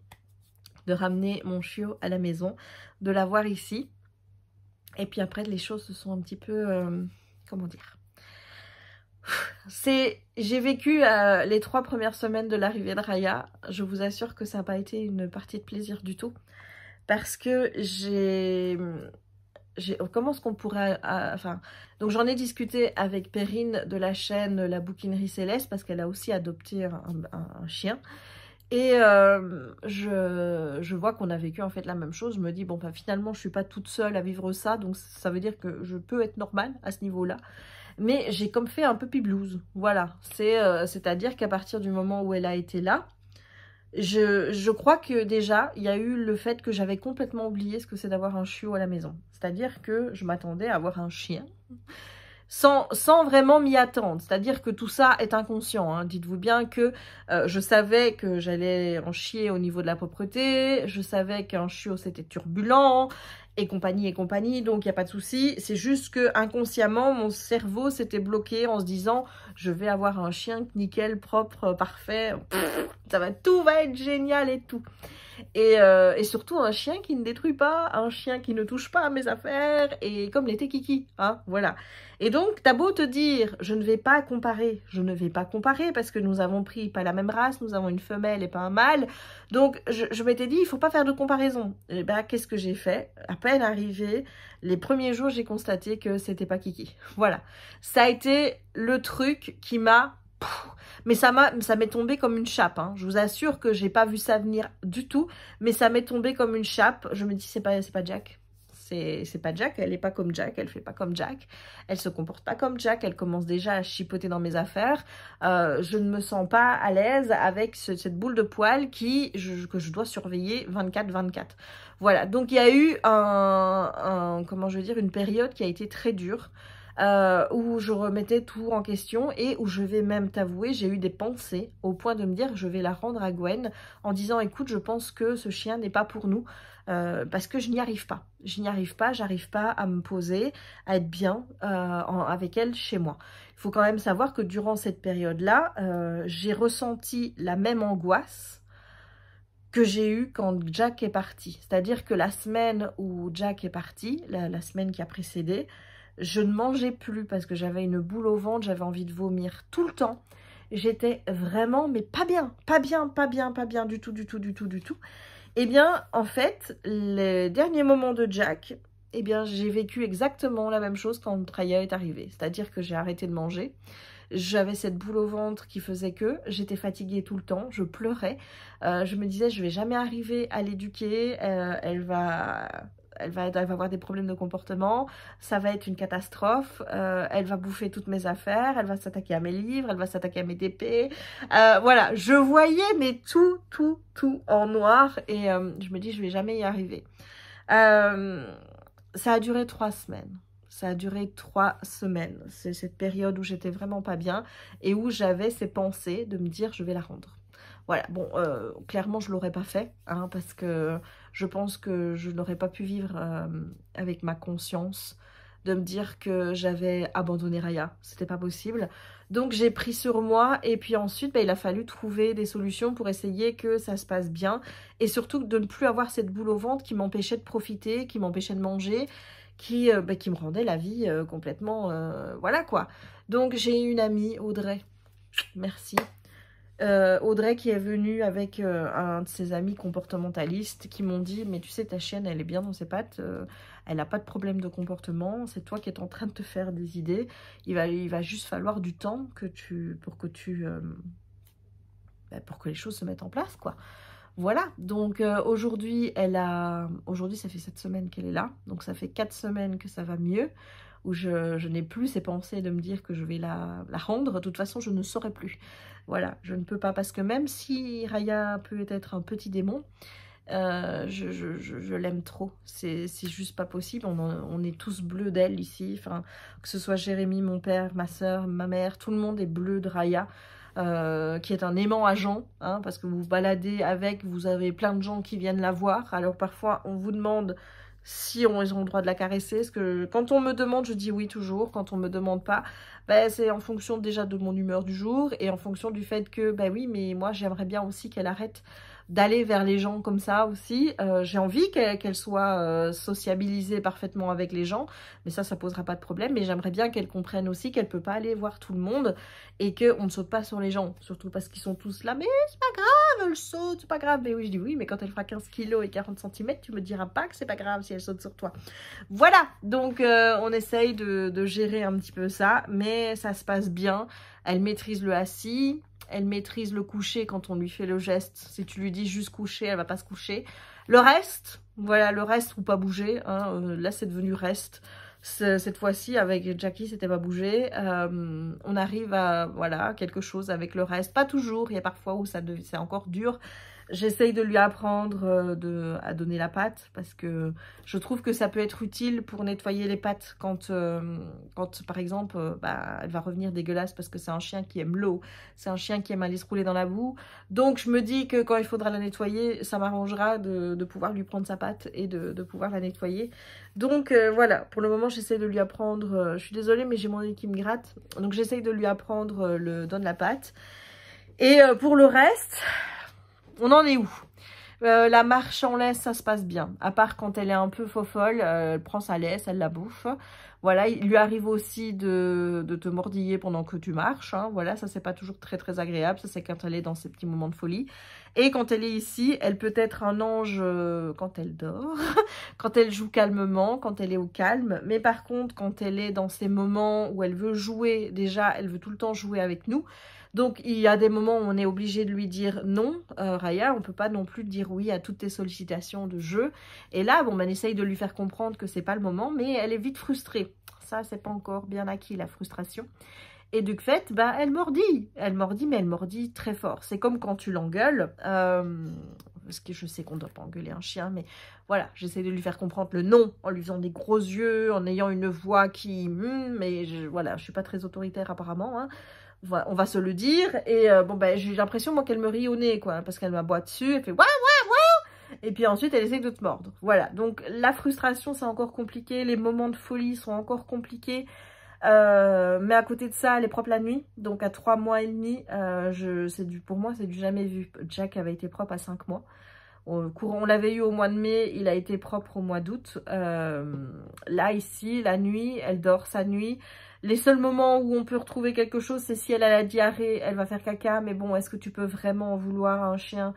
de ramener mon chiot à la maison, de l'avoir ici. Et puis après, les choses se sont un petit peu... comment dire, j'ai vécu les 3 premières semaines de l'arrivée de Raya. Je vous assure que ça n'a pas été une partie de plaisir du tout. Parce que comment est-ce qu'on pourrait... donc j'en ai discuté avec Perrine de la chaîne La Bouquinerie Céleste, parce qu'elle a aussi adopté un chien. Et je vois qu'on a vécu en fait la même chose. Je me dis, bon, bah, finalement, je suis pas toute seule à vivre ça. Donc, ça veut dire que je peux être normale à ce niveau-là. Mais j'ai comme fait un puppy blues. Voilà. C'est-à-dire qu'à partir du moment où elle a été là, je crois que déjà, il y a eu le fait que j'avais complètement oublié ce que c'est d'avoir un chiot à la maison. C'est-à-dire que je m'attendais à avoir un chien. Sans vraiment m'y attendre. C'est-à-dire que tout ça est inconscient. Hein. Dites-vous bien que je savais que j'allais en chier au niveau de la propreté, je savais qu'un chiot c'était turbulent, et compagnie, donc il n'y a pas de souci. C'est juste que inconsciemment, mon cerveau s'était bloqué en se disant « Je vais avoir un chien nickel, propre, parfait, tout va être génial et tout ». Et surtout un chien qui ne détruit pas, un chien qui ne touche pas à mes affaires, et comme l'était Kiki, hein, voilà. Et donc, t'as beau te dire, je ne vais pas comparer, parce que nous avons pris pas la même race, nous avons une femelle et pas un mâle, donc je m'étais dit, il faut pas faire de comparaison. Et ben, qu'est-ce que j'ai fait? À peine arrivée, les premiers jours, j'ai constaté que c'était pas Kiki, voilà. Ça a été le truc qui m'a... Mais ça m'est tombé comme une chape, hein. Je vous assure que j'ai pas vu ça venir du tout, mais ça m'est tombé comme une chape. Je me dis c'est pas Jack, c'est pas Jack, elle est pas comme Jack, elle fait pas comme Jack, elle se comporte pas comme Jack, elle commence déjà à chipoter dans mes affaires. Je ne me sens pas à l'aise avec cette boule de poil que je dois surveiller 24/24. Voilà, donc il y a eu comment je veux dire, une période qui a été très dure. Où je remettais tout en question et où je vais même t'avouer, j'ai eu des pensées au point de me dire je vais la rendre à Gwen en disant écoute, je pense que ce chien n'est pas pour nous parce que je n'y arrive pas, j'arrive pas à me poser, à être bien avec elle chez moi. Il faut quand même savoir que durant cette période-là, j'ai ressenti la même angoisse que j'ai eu quand Jack est parti. C'est-à-dire que la semaine où Jack est parti, la semaine qui a précédé, je ne mangeais plus parce que j'avais une boule au ventre, j'avais envie de vomir tout le temps. J'étais vraiment, mais pas bien du tout. Eh bien, en fait, les derniers moments de Jack, eh bien, j'ai vécu exactement la même chose quand Raya est arrivée. C'est-à-dire que j'ai arrêté de manger. J'avais cette boule au ventre qui faisait que j'étais fatiguée tout le temps, je pleurais. Je me disais, je vais jamais arriver à l'éduquer, elle va avoir des problèmes de comportement, ça va être une catastrophe, elle va bouffer toutes mes affaires, elle va s'attaquer à mes livres, elle va s'attaquer à mes TP. Voilà, je voyais mais tout en noir et je me dis, je vais jamais y arriver. Ça a duré 3 semaines. Ça a duré 3 semaines. C'est cette période où j'étais vraiment pas bien et où j'avais ces pensées de me dire je vais la rendre. Voilà, bon, clairement je l'aurais pas fait, hein, parce que je pense que je n'aurais pas pu vivre avec ma conscience de me dire que j'avais abandonné Raya. C'était pas possible. Donc j'ai pris sur moi et puis ensuite il a fallu trouver des solutions pour essayer que ça se passe bien et surtout de ne plus avoir cette boule au ventre qui m'empêchait de profiter, qui m'empêchait de manger, qui me rendait la vie complètement... voilà quoi. Donc j'ai une amie, Audrey, merci, Audrey qui est venue avec un de ses amis comportementalistes qui m'ont dit « Mais tu sais, ta chienne, elle est bien dans ses pattes, elle n'a pas de problème de comportement, c'est toi qui es en train de te faire des idées. Il va juste falloir du temps pour que les choses se mettent en place, quoi. » Voilà, donc aujourd'hui, ça fait 7 semaines qu'elle est là, donc ça fait 4 semaines que ça va mieux, où je n'ai plus ces pensées de me dire que je vais la rendre. De toute façon, je ne saurais plus. Voilà, je ne peux pas, parce que même si Raya peut être un petit démon, je l'aime trop. C'est juste pas possible. On est tous bleus d'elle ici. Enfin, que ce soit Jérémy, mon père, ma soeur, ma mère, tout le monde est bleu de Raya. Qui est un aimant agent, hein, parce que vous vous baladez avec, vous avez plein de gens qui viennent la voir. Alors parfois, on vous demande si ils ont le droit de la caresser. Parce que quand on me demande, je dis oui toujours. Quand on me demande pas, ben, c'est en fonction déjà de mon humeur du jour et en fonction du fait que, ben oui, mais moi j'aimerais bien aussi qu'elle arrête d'aller vers les gens comme ça aussi. J'ai envie qu'elle soit sociabilisée parfaitement avec les gens, mais ça posera pas de problème. Mais j'aimerais bien qu'elle comprenne aussi qu'elle peut pas aller voir tout le monde et qu'on ne saute pas sur les gens, surtout parce qu'ils sont tous là, mais c'est pas grave, elle saute, c'est pas grave. Mais oui, je dis oui, mais quand elle fera 15 kilos et 40 cm, tu me diras pas que c'est pas grave si elle saute sur toi. Voilà, donc on essaye de gérer un petit peu ça, mais ça se passe bien. Elle maîtrise le assis. Elle maîtrise le coucher quand on lui fait le geste. Si tu lui dis juste coucher, elle va pas se coucher. Le reste, voilà, le reste ou pas bouger. Hein, là, c'est devenu reste. Cette fois-ci, avec Jackie, c'était pas bouger. On arrive à, voilà, quelque chose avec le reste. Pas toujours, il y a parfois où c'est encore dur. J'essaye de lui apprendre à donner la patte parce que je trouve que ça peut être utile pour nettoyer les pattes quand par exemple, elle va revenir dégueulasse parce que c'est un chien qui aime l'eau, c'est un chien qui aime aller se rouler dans la boue. Donc je me dis que quand il faudra la nettoyer, ça m'arrangera de pouvoir lui prendre sa patte et de pouvoir la nettoyer. Donc voilà, pour le moment j'essaie de lui apprendre, je suis désolée mais j'ai mon nez qui me gratte, donc j'essaye de lui apprendre le donne la patte. Et pour le reste... On en est où? La marche en laisse, ça se passe bien. À part quand elle est un peu fofolle, elle prend sa laisse, elle la bouffe. Voilà, il lui arrive aussi de te mordiller pendant que tu marches. Hein. Voilà, ça c'est pas toujours très très agréable. Ça c'est quand elle est dans ses petits moments de folie. Et quand elle est ici, elle peut être un ange quand elle dort, quand elle joue calmement, quand elle est au calme. Mais par contre, quand elle est dans ces moments où elle veut jouer, déjà, elle veut tout le temps jouer avec nous. Donc, il y a des moments où on est obligé de lui dire non, Raya, on ne peut pas non plus dire oui à toutes tes sollicitations de jeu. Et là, bon, on essaye de lui faire comprendre que c'est pas le moment, mais elle est vite frustrée. Ça, c'est pas encore bien acquis, la frustration. Et du fait, elle mordit. Elle mordit, mais elle mordit très fort. C'est comme quand tu l'engueules. Parce que je sais qu'on ne doit pas engueuler un chien, mais voilà, j'essaie de lui faire comprendre le non, en lui faisant des gros yeux, en ayant une voix qui... mais voilà, je suis pas très autoritaire apparemment, hein. On va se le dire. Et j'ai l'impression, moi, qu'elle me rit au nez, quoi. Parce qu'elle m'aboie dessus, elle fait « Waouh, waouh, waouh !» Et puis ensuite, elle essaie de te mordre. Voilà, donc la frustration, c'est encore compliqué. Les moments de folie sont encore compliqués. Mais à côté de ça, elle est propre la nuit. Donc à 3 mois et demi, pour moi, c'est du jamais vu. Jack avait été propre à 5 mois. On l'avait eu au mois de mai, il a été propre au mois d'août. Là, ici, la nuit, elle dort sa nuit. Les seuls moments où on peut retrouver quelque chose, c'est si elle a la diarrhée, elle va faire caca. Mais bon, est-ce que tu peux vraiment en vouloir à un chien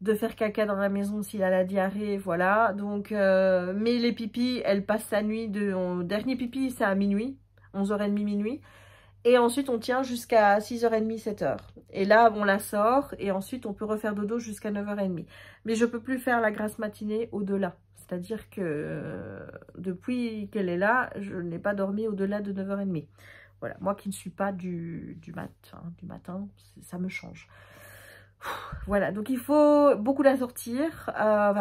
de faire caca dans la maison s'il a la diarrhée? Voilà. Donc, mais les pipis, elle passe sa nuit dernier pipi, c'est à minuit, 11h30, minuit. Et ensuite, on tient jusqu'à 6h30, 7h. Et là, on la sort. Et ensuite, on peut refaire dodo jusqu'à 9h30. Mais je ne peux plus faire la grasse matinée au-delà. C'est-à-dire que depuis qu'elle est là, je n'ai pas dormi au-delà de 9h30. Voilà, moi qui ne suis pas du matin, ça me change. Voilà, donc il faut beaucoup la sortir.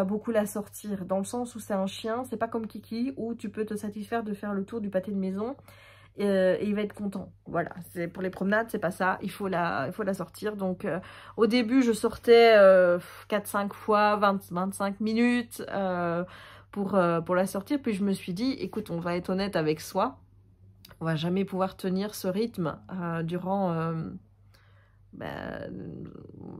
Beaucoup la sortir dans le sens où c'est un chien. C'est pas comme Kiki où tu peux te satisfaire de faire le tour du pâté de maison. Et il va être content. Voilà, pour les promenades, c'est pas ça. Il faut la sortir. Donc, au début, je sortais 4-5 fois, 25 minutes pour la sortir. Puis je me suis dit, écoute, on va être honnête avec soi. On va jamais pouvoir tenir ce rythme durant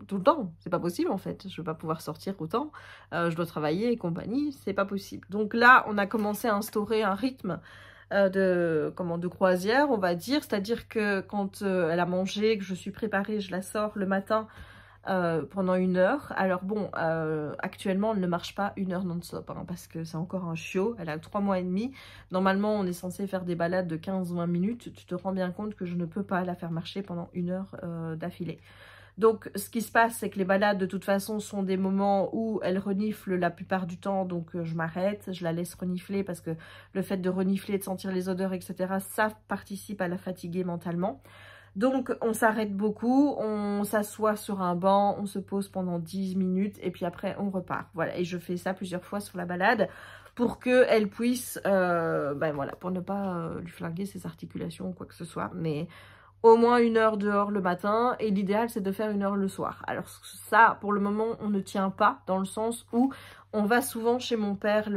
tout le temps. C'est pas possible, en fait. Je vais pas pouvoir sortir autant. Je dois travailler et compagnie. C'est pas possible. Donc là, on a commencé à instaurer un rythme de croisière, on va dire. C'est-à-dire que quand elle a mangé, que je suis préparée, je la sors le matin pendant 1 heure. Alors bon, actuellement, elle ne marche pas 1 heure non-stop, hein, parce que c'est encore un chiot. Elle a 3 mois et demi. Normalement, on est censé faire des balades de 15-20 minutes. Tu te rends bien compte que je ne peux pas la faire marcher pendant 1 heure d'affilée. Donc, ce qui se passe, c'est que les balades, de toute façon, sont des moments où elle renifle la plupart du temps. Donc, je m'arrête, je la laisse renifler parce que le fait de renifler, de sentir les odeurs, etc., ça participe à la fatiguer mentalement. Donc, on s'arrête beaucoup, on s'assoit sur un banc, on se pose pendant 10 minutes et puis après, on repart. Voilà, et je fais ça plusieurs fois sur la balade pour qu'elle puisse, ben voilà, pour ne pas lui flinguer ses articulations ou quoi que ce soit. Mais au moins 1 heure dehors le matin et l'idéal, c'est de faire 1 heure le soir. Alors ça, pour le moment, on ne tient pas dans le sens où on va souvent chez mon père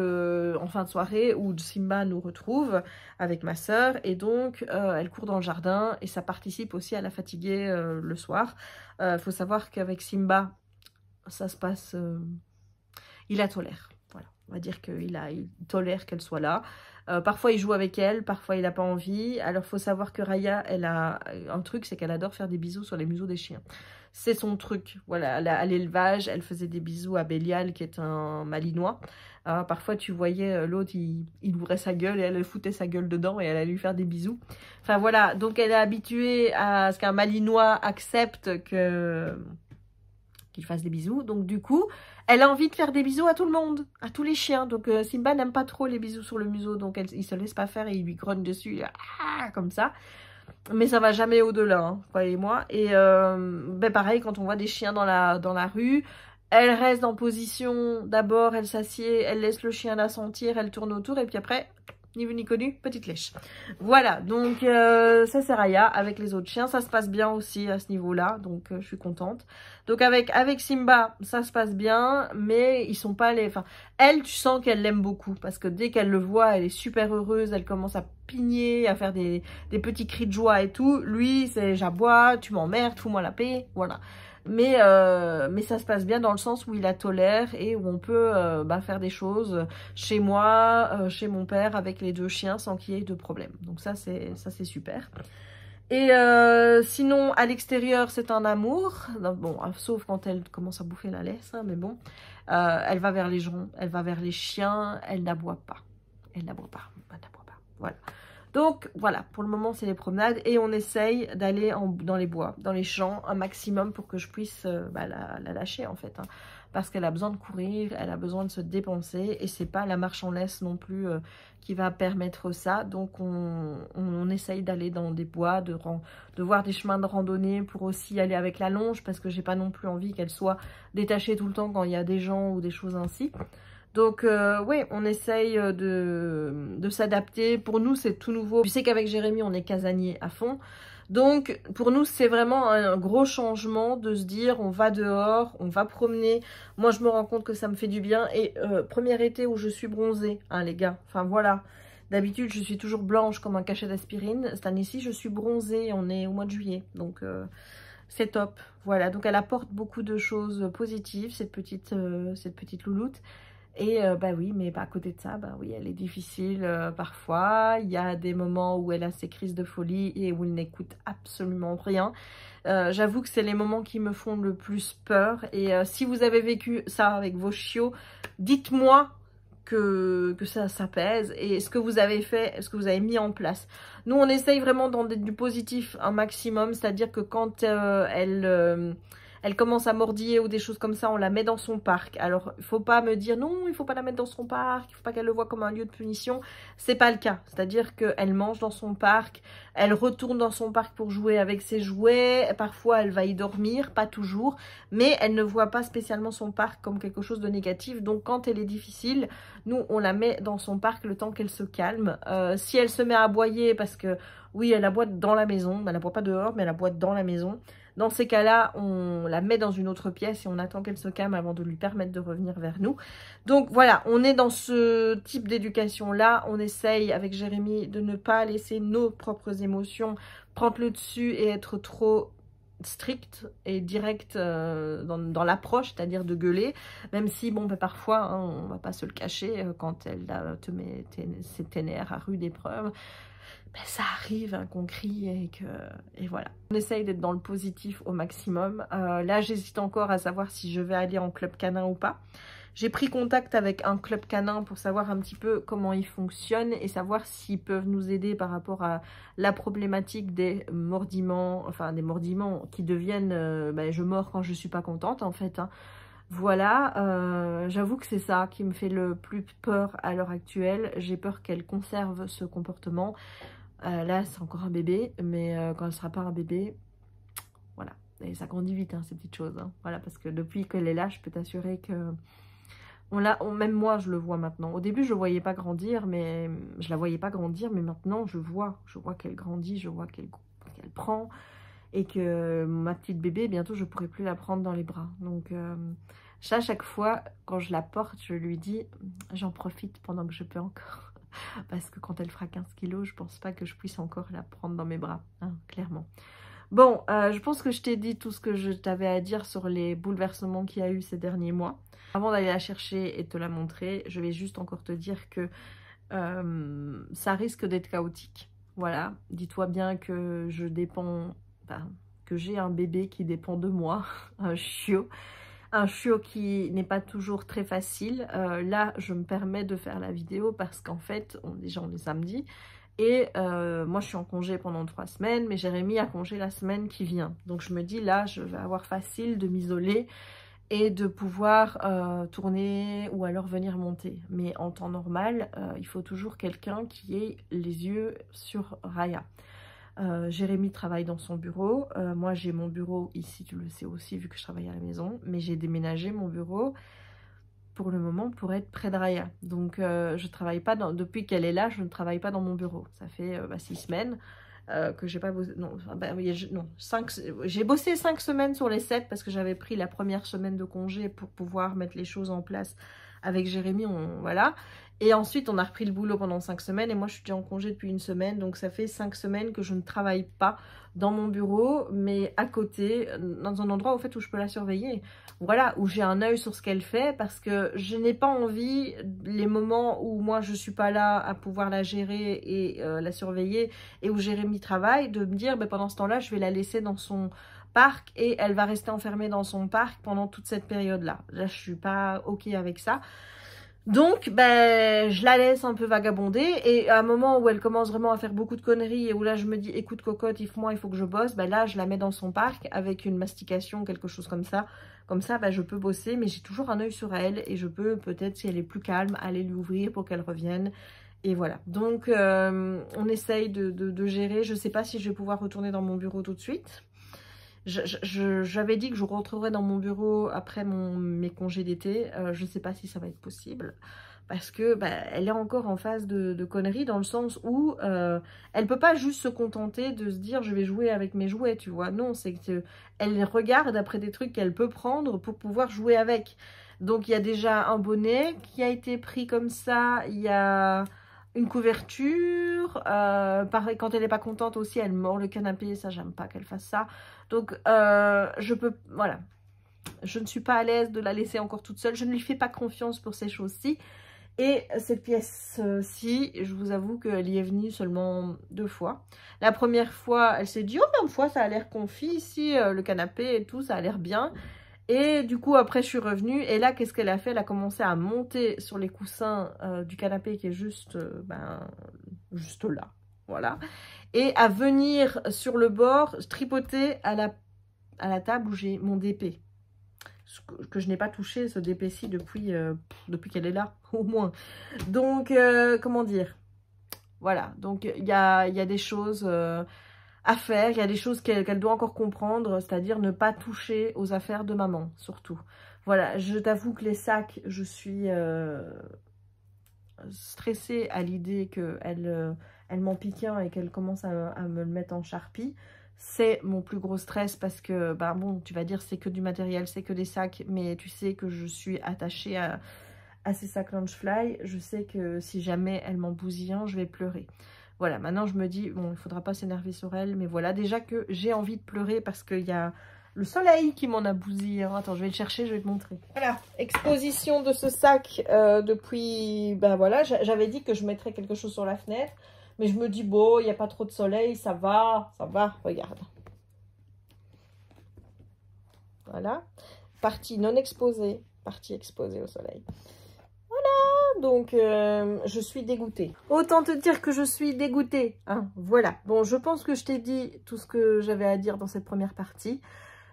en fin de soirée où Simba nous retrouve avec ma sœur et donc elle court dans le jardin et ça participe aussi à la fatiguer le soir. Faut savoir qu'avec Simba, ça se passe... il la tolère. Voilà, on va dire qu'il tolère qu'elle soit là. Parfois il joue avec elle, parfois il n'a pas envie. Alors il faut savoir que Raya, elle a un truc, c'est qu'elle adore faire des bisous sur les museaux des chiens. C'est son truc. Voilà, à l'élevage, elle faisait des bisous à Bélial, qui est un malinois. Parfois tu voyais l'autre, il ouvrait sa gueule et elle foutait sa gueule dedans et elle allait lui faire des bisous. Enfin voilà, donc elle est habituée à ce qu'un malinois accepte qu'il fasse des bisous. Donc du coup, elle a envie de faire des bisous à tout le monde, à tous les chiens. Donc Simba n'aime pas trop les bisous sur le museau, donc il se laisse pas faire et il lui grogne dessus, comme ça. Mais ça va jamais au-delà, hein, croyez-moi. Et ben pareil, quand on voit des chiens dans la rue, elle reste en position, d'abord elle s'assied, elle laisse le chien la sentir, elle tourne autour et puis après... Ni vu ni connu, petite lèche. Voilà, donc ça c'est Raya. Avec les autres chiens, ça se passe bien aussi à ce niveau-là, donc je suis contente. Donc avec Simba, ça se passe bien, mais ils sont pas les... Enfin, elle, tu sens qu'elle l'aime beaucoup, parce que dès qu'elle le voit, elle est super heureuse, elle commence à pigner, à faire des petits cris de joie et tout. Lui, c'est j'aboie, tu m'emmerdes, fous-moi la paix, voilà. Mais ça se passe bien dans le sens où il la tolère et où on peut faire des choses chez moi, chez mon père, avec les 2 chiens sans qu'il y ait de problème. Donc ça c'est super. Et sinon, à l'extérieur, c'est un amour. Bon, sauf quand elle commence à bouffer la laisse, hein, mais bon. Elle va vers les gens, elle va vers les chiens, elle n'aboie pas. Elle n'aboie pas, elle n'aboie pas, voilà. Donc voilà, pour le moment c'est les promenades et on essaye d'aller dans les bois, dans les champs un maximum pour que je puisse la lâcher en fait. Hein, parce qu'elle a besoin de courir, elle a besoin de se dépenser et c'est pas la marche en laisse non plus qui va permettre ça. Donc on essaye d'aller dans des bois, de voir des chemins de randonnée pour aussi aller avec la longe parce que j'ai pas non plus envie qu'elle soit détachée tout le temps quand il y a des gens ou des choses ainsi. Donc oui, on essaye de s'adapter. Pour nous, c'est tout nouveau. Tu sais qu'avec Jérémy, on est casanier à fond. Donc pour nous, c'est vraiment un gros changement de se dire on va dehors, on va promener. Moi, je me rends compte que ça me fait du bien. Et premier été où je suis bronzée, hein, les gars. Enfin voilà. D'habitude, je suis toujours blanche comme un cachet d'aspirine. Cette année-ci, je suis bronzée. On est au mois de juillet. Donc... c'est top, voilà, donc elle apporte beaucoup de choses positives, cette petite louloute. Et bah oui, mais à côté de ça, bah oui, elle est difficile parfois. Il y a des moments où elle a ses crises de folie et où elle n'écoute absolument rien. J'avoue que c'est les moments qui me font le plus peur. Et si vous avez vécu ça avec vos chiots, dites-moi que ça pèse et ce que vous avez fait, ce que vous avez mis en place. Nous, on essaye vraiment d'en être du positif un maximum, c'est-à-dire que quand elle commence à mordiller ou des choses comme ça, on la met dans son parc. Alors, il faut pas me dire non, il faut pas la mettre dans son parc, il faut pas qu'elle le voie comme un lieu de punition. C'est pas le cas. C'est-à-dire qu'elle mange dans son parc, elle retourne dans son parc pour jouer avec ses jouets. Parfois, elle va y dormir, pas toujours, mais elle ne voit pas spécialement son parc comme quelque chose de négatif. Donc, quand elle est difficile, nous, on la met dans son parc le temps qu'elle se calme. Si elle se met à aboyer, parce que oui, elle aboie dans la maison, elle aboie pas dehors, mais elle aboie dans la maison. Dans ces cas-là, on la met dans une autre pièce et on attend qu'elle se calme avant de lui permettre de revenir vers nous. Donc voilà, on est dans ce type d'éducation-là. On essaye avec Jérémy de ne pas laisser nos propres émotions prendre le dessus et être trop strict et direct dans l'approche, c'est-à-dire de gueuler, même si, bon, bah, parfois, hein, on va pas se le cacher, quand elle te met tes nerfs à rude épreuve, ben, ça arrive hein, qu'on crie et voilà. On essaye d'être dans le positif au maximum. Là, j'hésite encore à savoir si je vais aller en club canin ou pas. J'ai pris contact avec un club canin pour savoir un petit peu comment ils fonctionnent et savoir s'ils peuvent nous aider par rapport à la problématique des mordiments, enfin des mordiments qui deviennent ben, je mords quand je suis pas contente en fait. Hein. Voilà, j'avoue que c'est ça qui me fait le plus peur à l'heure actuelle. J'ai peur qu'elle conserve ce comportement. Là, c'est encore un bébé, mais quand elle sera pas un bébé, voilà. Et ça grandit vite, hein, ces petites choses. Hein. Voilà, parce que depuis qu'elle est là, je peux t'assurer que... même moi, je le vois maintenant. Au début, je ne voyais pas grandir, mais je la voyais pas grandir, mais maintenant, je vois qu'elle grandit, je vois qu'elle prend, et que ma petite bébé, bientôt, je ne pourrai plus la prendre dans les bras. Donc, à chaque fois, quand je la porte, je lui dis, j'en profite pendant que je peux encore. Parce que quand elle fera 15 kilos, je pense pas que je puisse encore la prendre dans mes bras, hein, clairement. Bon, je pense que je t'ai dit tout ce que je t'avais à dire sur les bouleversements qu'il y a eu ces derniers mois. Avant d'aller la chercher et te la montrer, je vais juste encore te dire que ça risque d'être chaotique. Voilà, dis-toi bien que je dépends, enfin, que j'ai un bébé qui dépend de moi, un chiot. Un chiot qui n'est pas toujours très facile. Là, je me permets de faire la vidéo parce qu'en fait, déjà on est samedi. Et moi, je suis en congé pendant 3 semaines, mais Jérémy a congé la semaine qui vient. Donc je me dis, là, je vais avoir facile de m'isoler et de pouvoir tourner ou alors venir monter. Mais en temps normal, il faut toujours quelqu'un qui ait les yeux sur Raya. Jérémy travaille dans son bureau, moi j'ai mon bureau ici, tu le sais aussi vu que je travaille à la maison, mais j'ai déménagé mon bureau pour le moment pour être près de Raya. Donc je travaille pas depuis qu'elle est là, je ne travaille pas dans mon bureau. Ça fait 6 semaines que j'ai pas bossé, non, j'ai bossé 5 semaines sur les 7 parce que j'avais pris la première semaine de congé pour pouvoir mettre les choses en place avec Jérémy, voilà. Et ensuite, on a repris le boulot pendant 5 semaines et moi, je suis déjà en congé depuis 1 semaine. Donc, ça fait 5 semaines que je ne travaille pas dans mon bureau, mais à côté, dans un endroit au fait où je peux la surveiller. Voilà, où j'ai un œil sur ce qu'elle fait parce que je n'ai pas envie, les moments où moi, je ne suis pas là à pouvoir la gérer et la surveiller et où Jérémy travaille, de me dire, ben, pendant ce temps-là, je vais la laisser dans son parc et elle va rester enfermée dans son parc pendant toute cette période-là. Là, je suis pas OK avec ça. Donc, ben, je la laisse un peu vagabonder et à un moment où elle commence vraiment à faire beaucoup de conneries et où là, je me dis, écoute cocotte, il faut que je bosse, ben là, je la mets dans son parc avec une mastication, quelque chose comme ça. Comme ça, ben, je peux bosser, mais j'ai toujours un œil sur elle et je peux peut-être, si elle est plus calme, aller lui ouvrir pour qu'elle revienne. Et voilà, donc on essaye de gérer. Je ne sais pas si je vais pouvoir retourner dans mon bureau tout de suite. J'avais dit que je rentrerais dans mon bureau après mes congés d'été. Je ne sais pas si ça va être possible. Parce que bah, elle est encore en phase de conneries dans le sens où elle peut pas juste se contenter de se dire je vais jouer avec mes jouets, tu vois. Non, c'est qu'elle regarde après des trucs qu'elle peut prendre pour pouvoir jouer avec. Donc il y a déjà un bonnet qui a été pris comme ça. Il y a une couverture. Pareil, quand elle n'est pas contente aussi, elle mord le canapé. Ça, j'aime pas qu'elle fasse ça. Donc je peux, voilà. Je ne suis pas à l'aise de la laisser encore toute seule. Je ne lui fais pas confiance pour ces choses-ci. Et cette pièce-ci, je vous avoue qu'elle y est venue seulement 2 fois. La première fois, elle s'est dit, oh, même fois, ça a l'air confit ici, le canapé et tout, ça a l'air bien. Et du coup, après, je suis revenue. Et là, qu'est-ce qu'elle a fait? Elle a commencé à monter sur les coussins du canapé qui est juste, juste là. Voilà. Et à venir sur le bord, tripoter à la table où j'ai mon DP. Que je n'ai pas touché, ce DP-ci, depuis qu'elle est là, au moins. Donc, comment dire? Voilà, donc il y a des choses à faire, il y a des choses qu'elle doit encore comprendre, c'est-à-dire ne pas toucher aux affaires de maman, surtout. Voilà, je t'avoue que les sacs, je suis stressée à l'idée qu'elle m'en pique un et qu'elle commence à me le mettre en charpie. C'est mon plus gros stress parce que, bah bon, tu vas dire c'est que du matériel, c'est que des sacs, mais tu sais que je suis attachée à ces sacs Loungefly. Je sais que si jamais elle m'en bousille un, je vais pleurer. voilà, maintenant je me dis, bon, il ne faudra pas s'énerver sur elle, mais voilà, déjà que j'ai envie de pleurer parce qu'il y a le soleil qui m'en a bousillé. Attends, je vais le chercher, je vais te montrer. Voilà, exposition de ce sac depuis, ben voilà, j'avais dit que je mettrais quelque chose sur la fenêtre, mais je me dis, bon, il n'y a pas trop de soleil, ça va, regarde. Voilà, partie non exposée, partie exposée au soleil. Voilà, donc je suis dégoûtée. Autant te dire que je suis dégoûtée, hein, voilà. Bon, je pense que je t'ai dit tout ce que j'avais à dire dans cette première partie.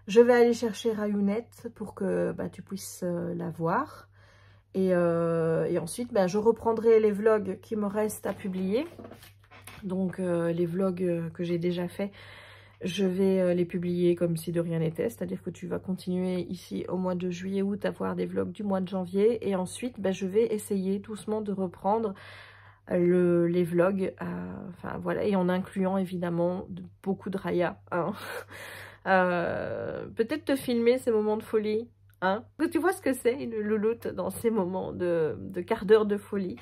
Je vais aller chercher Rayounette pour que bah, tu puisses la voir. Et ensuite, bah, je reprendrai les vlogs qui me restent à publier. Donc, les vlogs que j'ai déjà faits, je vais les publier comme si de rien n'était. C'est-à-dire que tu vas continuer ici au mois de juillet-août à voir des vlogs du mois de janvier. Et ensuite, bah, je vais essayer doucement de reprendre les vlogs. Enfin, voilà, et en incluant évidemment beaucoup de Raya. Hein. Peut-être te filmer ces moments de folie, hein, que tu vois ce que c'est une louloute dans ces moments de quart d'heure de folie.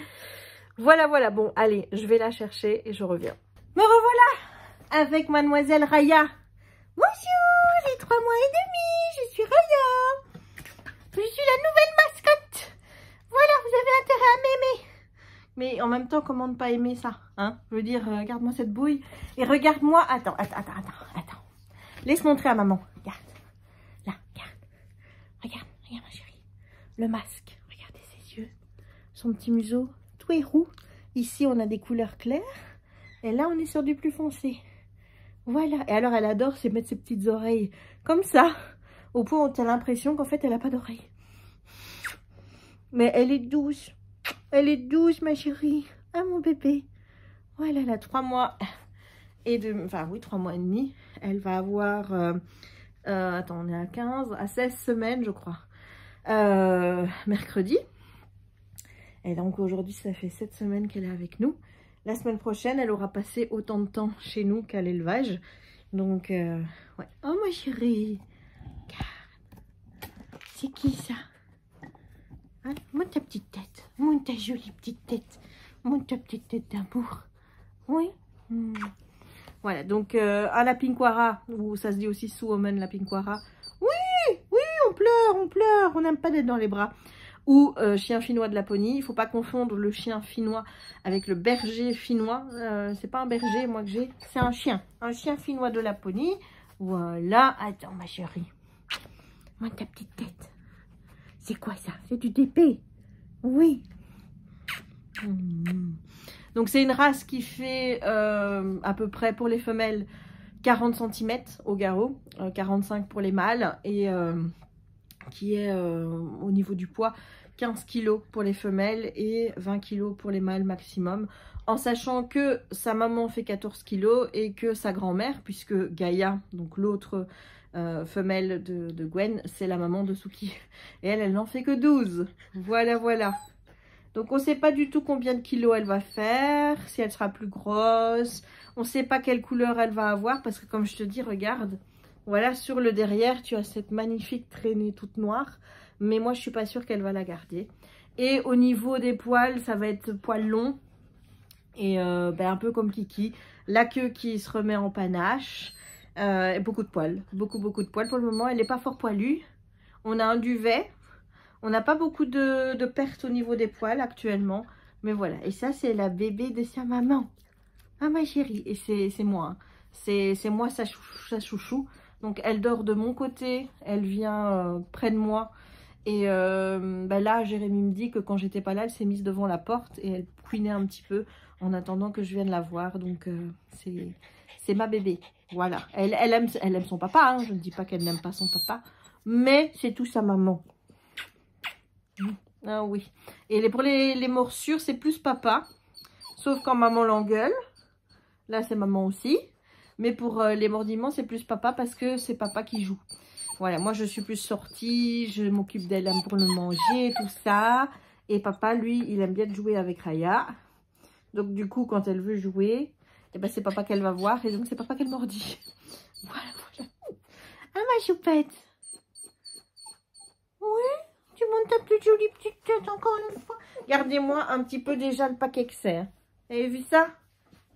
Voilà, voilà, bon, allez, je vais la chercher et je reviens. Me revoilà avec mademoiselle Raya. Bonjour, j'ai 3 mois et demi, je suis Raya. Je suis la nouvelle mascotte. Voilà, vous avez intérêt à m'aimer. Mais en même temps, comment ne pas aimer ça, hein? Je veux dire, regarde-moi cette bouille et regarde-moi, attends. Laisse montrer à maman. Regarde. Là, regarde. Regarde ma chérie. Le masque. Regardez ses yeux. Son petit museau. Tout est roux. Ici, on a des couleurs claires. Et là, on est sur du plus foncé. Voilà. Et alors, elle adore se mettre ses petites oreilles comme ça. Au point où tu as l'impression qu'en fait, elle n'a pas d'oreilles. Mais elle est douce. Elle est douce, ma chérie. Ah, mon bébé. Voilà, elle a 3 mois. Enfin, oui, 3 mois et demi. Elle va avoir... attends, on est à 15, à 16 semaines, je crois. Mercredi. Et donc, aujourd'hui, ça fait 7 semaines qu'elle est avec nous. La semaine prochaine, elle aura passé autant de temps chez nous qu'à l'élevage. Donc, ouais. Oh, ma chérie. C'est qui, ça? Hein? Monte ta petite tête. Monte ta jolie petite tête. Monte ta petite tête d'amour. Oui. Voilà, donc à la Pinkwara, ou ça se dit aussi Suomen la Pinkwara. Oui, on pleure, on n'aime pas d'être dans les bras. Ou chien finnois de Laponie. Il ne faut pas confondre le chien finnois avec le berger finnois. C'est pas un berger, moi, que j'ai. C'est un chien finnois de Laponie. Voilà, attends, ma chérie. Monte ta petite tête. C'est quoi ça? C'est du DP? Oui. Donc c'est une race qui fait à peu près pour les femelles 40 cm au garrot, 45 pour les mâles et qui est au niveau du poids 15 kg pour les femelles et 20 kg pour les mâles maximum, en sachant que sa maman fait 14 kg et que sa grand-mère, puisque Gaïa, donc l'autre femelle de Gwen, c'est la maman de Suki et elle n'en fait que 12. Voilà. Donc, on ne sait pas du tout combien de kilos elle va faire, si elle sera plus grosse. On ne sait pas quelle couleur elle va avoir parce que, comme je te dis, regarde. Voilà, sur le derrière, tu as cette magnifique traînée toute noire. Mais moi, je ne suis pas sûre qu'elle va la garder. Et au niveau des poils, ça va être poils longs. Et un peu comme Kiki. La queue qui se remet en panache. Et beaucoup de poils. Beaucoup de poils. Pour le moment, elle n'est pas fort poilue. On a un duvet. On n'a pas beaucoup de pertes au niveau des poils actuellement. Mais voilà. Et ça, c'est la bébé de sa maman. Ah, ma chérie. Et c'est moi. Hein. C'est moi, sa chouchou. Donc, elle dort de mon côté. Elle vient près de moi. Et là, Jérémy me dit que quand j'étais pas là, elle s'est mise devant la porte. Et elle couinait un petit peu en attendant que je vienne la voir. Donc, c'est ma bébé. Voilà. Elle aime son papa. Hein. Je ne dis pas qu'elle n'aime pas son papa. Mais c'est tout sa maman. Ah oui. Et pour les morsures, c'est plus papa. Sauf quand maman l'engueule. Là, c'est maman aussi. Mais pour les mordiments, c'est plus papa parce que c'est papa qui joue. Voilà, moi, je suis plus sortie. Je m'occupe d'elle pour le manger, tout ça. Et papa, lui, il aime bien jouer avec Raya. Donc, du coup, quand elle veut jouer, eh ben, c'est papa qu'elle va voir. Et donc, c'est papa qu'elle mordit. Voilà. Ah, ma choupette. Oui. Tu montes ta petite jolie petite tête encore une fois. Regardez-moi un petit peu déjà le paquet que c'est. Vous avez vu ça?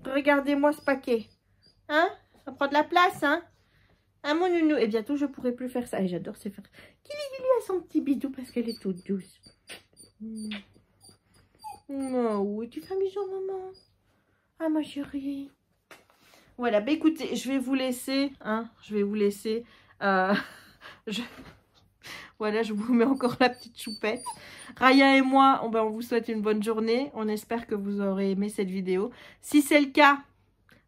Regardez-moi ce paquet. Hein? Ça prend de la place, hein? Hein, mon nounou? Et bientôt, je pourrai plus faire ça. Et j'adore se faire... Kili a son petit bidou parce qu'elle est toute douce. Oh, oui, tu fais amusant, maman. Ah, ma chérie. Voilà, bah écoutez, je vais vous laisser, hein, je vais vous laisser. Voilà, je vous mets encore la petite choupette. Raya et moi, on vous souhaite une bonne journée. On espère que vous aurez aimé cette vidéo. Si c'est le cas,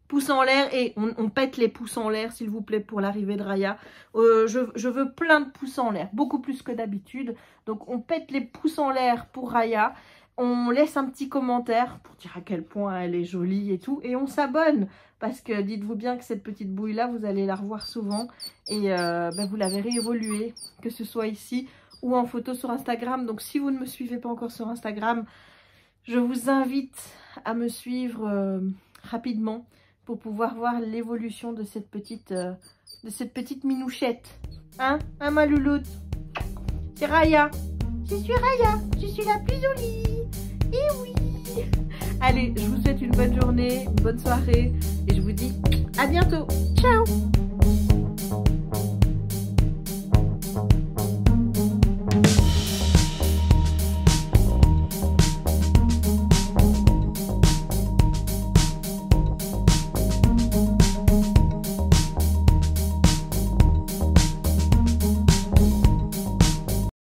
pouce en l'air et on pète les pouces en l'air, s'il vous plaît, pour l'arrivée de Raya. Je veux plein de pouces en l'air, beaucoup plus que d'habitude. Donc, on pète les pouces en l'air pour Raya. On laisse un petit commentaire pour dire à quel point elle est jolie et tout. Et on s'abonne parce que dites-vous bien que cette petite bouille-là, vous allez la revoir souvent. Et vous la verrez évoluer, que ce soit ici ou en photo sur Instagram. Donc, si vous ne me suivez pas encore sur Instagram, je vous invite à me suivre rapidement pour pouvoir voir l'évolution de cette petite minouchette. Hein, ma louloute? C'est Raya. Je suis Raya. Je suis la plus jolie. Et oui. Allez, je vous souhaite une bonne journée, une bonne soirée. Et je vous dis à bientôt. Ciao.